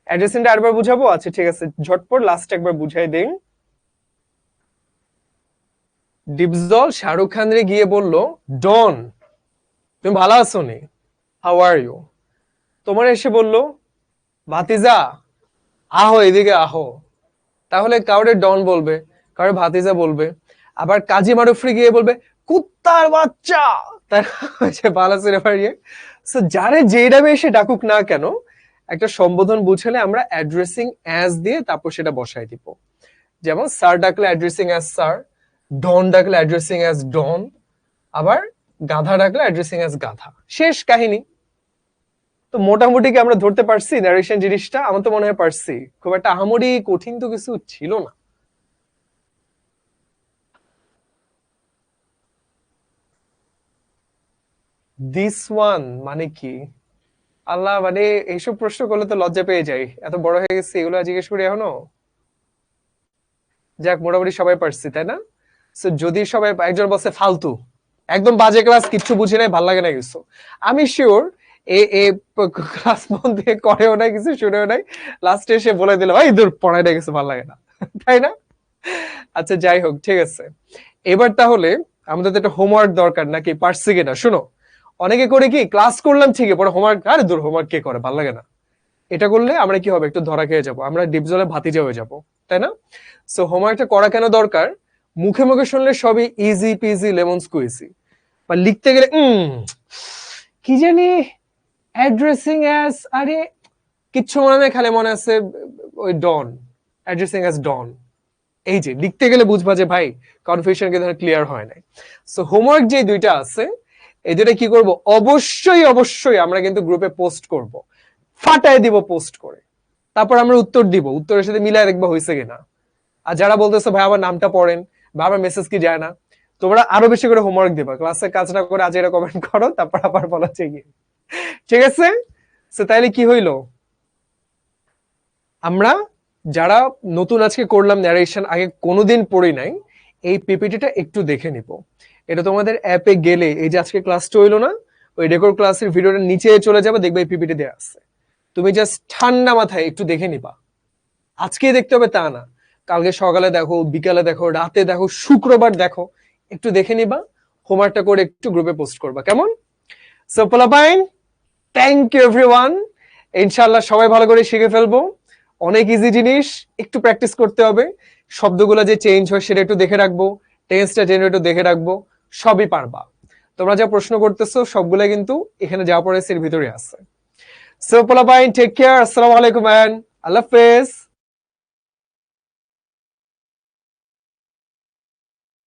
অ্যাড্রেসিংটা আরেকবার বুঝাবো? আচ্ছা ঠিক আছে, ঝটপট লাস্ট একবার বুঝাই দেই। ডিপজল শাহরুখ খানরে গিয়ে বলল ডন তুমি ভালো আছো নি, হাউ আর ইউ। তোমার এসে বলল ভাতিজা আহো এদিকে আহো। তাহলে কাউরে ডন বলবে, কাউরে ভাতিজা বলবে। আবার কাজী মারুফরি গিয়ে বলবে কুত্তার বাচ্চা, তার ভালো সিনেমার ইয়ে। সো যারে যেই নামে এসে ডাকুক না কেন, একটা সম্বোধন বুঝালে আমরা অ্যাড্রেসিং অ্যাজ দিয়ে তারপর সেটা বসাই দিব। যেমন স্যার ডাকলে অ্যাড্রেসিং অ্যাজ স্যার, ডন ডাকলে অ্যাড্রেসিং অ্যাজ ডন, আবার গাধা ডাকলে অ্যাড্রেসিং অ্যাজ গাধা। শেষ কাহিনী। তো মোটামুটি কি আমরা ধরতে পারছি ন্যারেশন জিনিসটা? আমার তো মনে হয় পারছি। খুব একটা আহামরি কঠিন তো কিছু ছিল না। দিস ওয়ান মানে কি? আল্লাহ, মানে এইসব প্রশ্ন করলে তো লজ্জা পেয়ে যাই, এত বড় হয়ে গেছে এগুলো জিজ্ঞেস করি এখনো। যাক, মোটামুটি সবাই পারছি, তাই না? So, যদি সবাই, একজন বলছে ফালতু, একদম বাজে ক্লাস, কিচ্ছু বুঝি নাই, ভাল লাগে না কিছু, আমি শিওর এ ক্লাস মন দিয়ে করেও নাই, কিছু শুনেও নাই, লাস্টে এসে বলে দিল ভাই দূর, পড়াই না, কিছু ভাল লাগে না। তাই না? আচ্ছা, যাই হোক, ঠিক আছে। এবার তাহলে আমাদের তো একটা হোমওয়ার্ক দরকার, নাকি? পারছি কিনা শুনো। অনেকে করে কি, ক্লাস করলাম ঠিকই, পরে হোমওয়ার্ক, আরে দূর, হোমওয়ার্ক কে করে, ভাল লাগে না। এটা করলে আমরা কি হবে, একটু ধরা খেয়ে যাবো, আমরা ডিপ জলে ভাতিজা হয়ে যাবো, তাই না? সো হোমওয়ার্কটা করা কেন দরকার? মুখে মুখে শুনলে সবই ইজি পিজি লেমন স্কুইজি, বা লিখতে গেলে কি জানি অ্যাড্রেসিং অ্যাজ, আরে কিচ্ছু মনে নেই, খালি মনে আছে ওই ডন, অ্যাড্রেসিং অ্যাজ ডন। এই যে লিখতে গেলে বুঝবা যে ভাই কনফিউশন কিন্তু ক্লিয়ার হয় নাই। সো হোমওয়ার্ক যে দুইটা আছে, এই দুইটা কি করব, অবশ্যই অবশ্যই আমরা কিন্তু গ্রুপে পোস্ট করব, ফাটায় দিব পোস্ট করে, তারপর আমরা উত্তর দিব, উত্তরের সাথে মিলায় দেখবা হয়েছে কিনা। আর যারা বলতেছো ভাই আমার নামটা পড়েন বা আমার মেসেজ কি যায় না, তোমরা আরো বেশি করে হোমওয়ার্ক দিবা, ক্লাসে কাজটা করে আজ এটা কমেন্ট করো, তারপর আবার বলা চাই, ঠিক আছে? সো তাইলে কি হইলো, আমরা যারা নতুন আজকে করলাম ন্যারেশন, আগে কোনোদিন পড়ি নাই, এই পিপিটিটা একটু দেখে নিব। এটা তোমাদের অ্যাপে গেলে, এই যে আজকে ক্লাসটা হইলো না, ওই রেকর্ড ক্লাসের ভিডিওটা নিচে চলে যাবে, দেখবে এই পিপিটি দেওয়া আছে। তুমি জাস্ট ঠান্ডা মাথায় একটু দেখে নিবা। আজকে দেখতে হবে তা না, কালকে সকালে দেখো, বিকালে দেখো, রাতে দেখো, শুক্রবার দেখো, একটু দেখে নিবা, হোমওয়ার্কটা করে একটু গ্রুপে পোস্ট করবা, কেমন? সো পোলাপাইন, থ্যাংক ইউ এভরিওয়ান। ইনশাআল্লাহ সবাই ভালো করে শিখে ফেলবো, অনেক ইজি জিনিস, একটু প্র্যাকটিস করতে হবে, শব্দগুলো যে চেঞ্জ হয় সেটা একটু দেখে রাখবো, টেন্সটা জেনে একটু দেখে রাখবো, সবই পারবা। তোমরা যা প্রশ্ন করতেছো সবগুলো কিন্তু এখানে যা পড়েছে এর ভিতরে আছে। সো পোলাপাইন, টেক কেয়ার, আসসালামু আলাইকুম, আল্লাহ হাফেজ।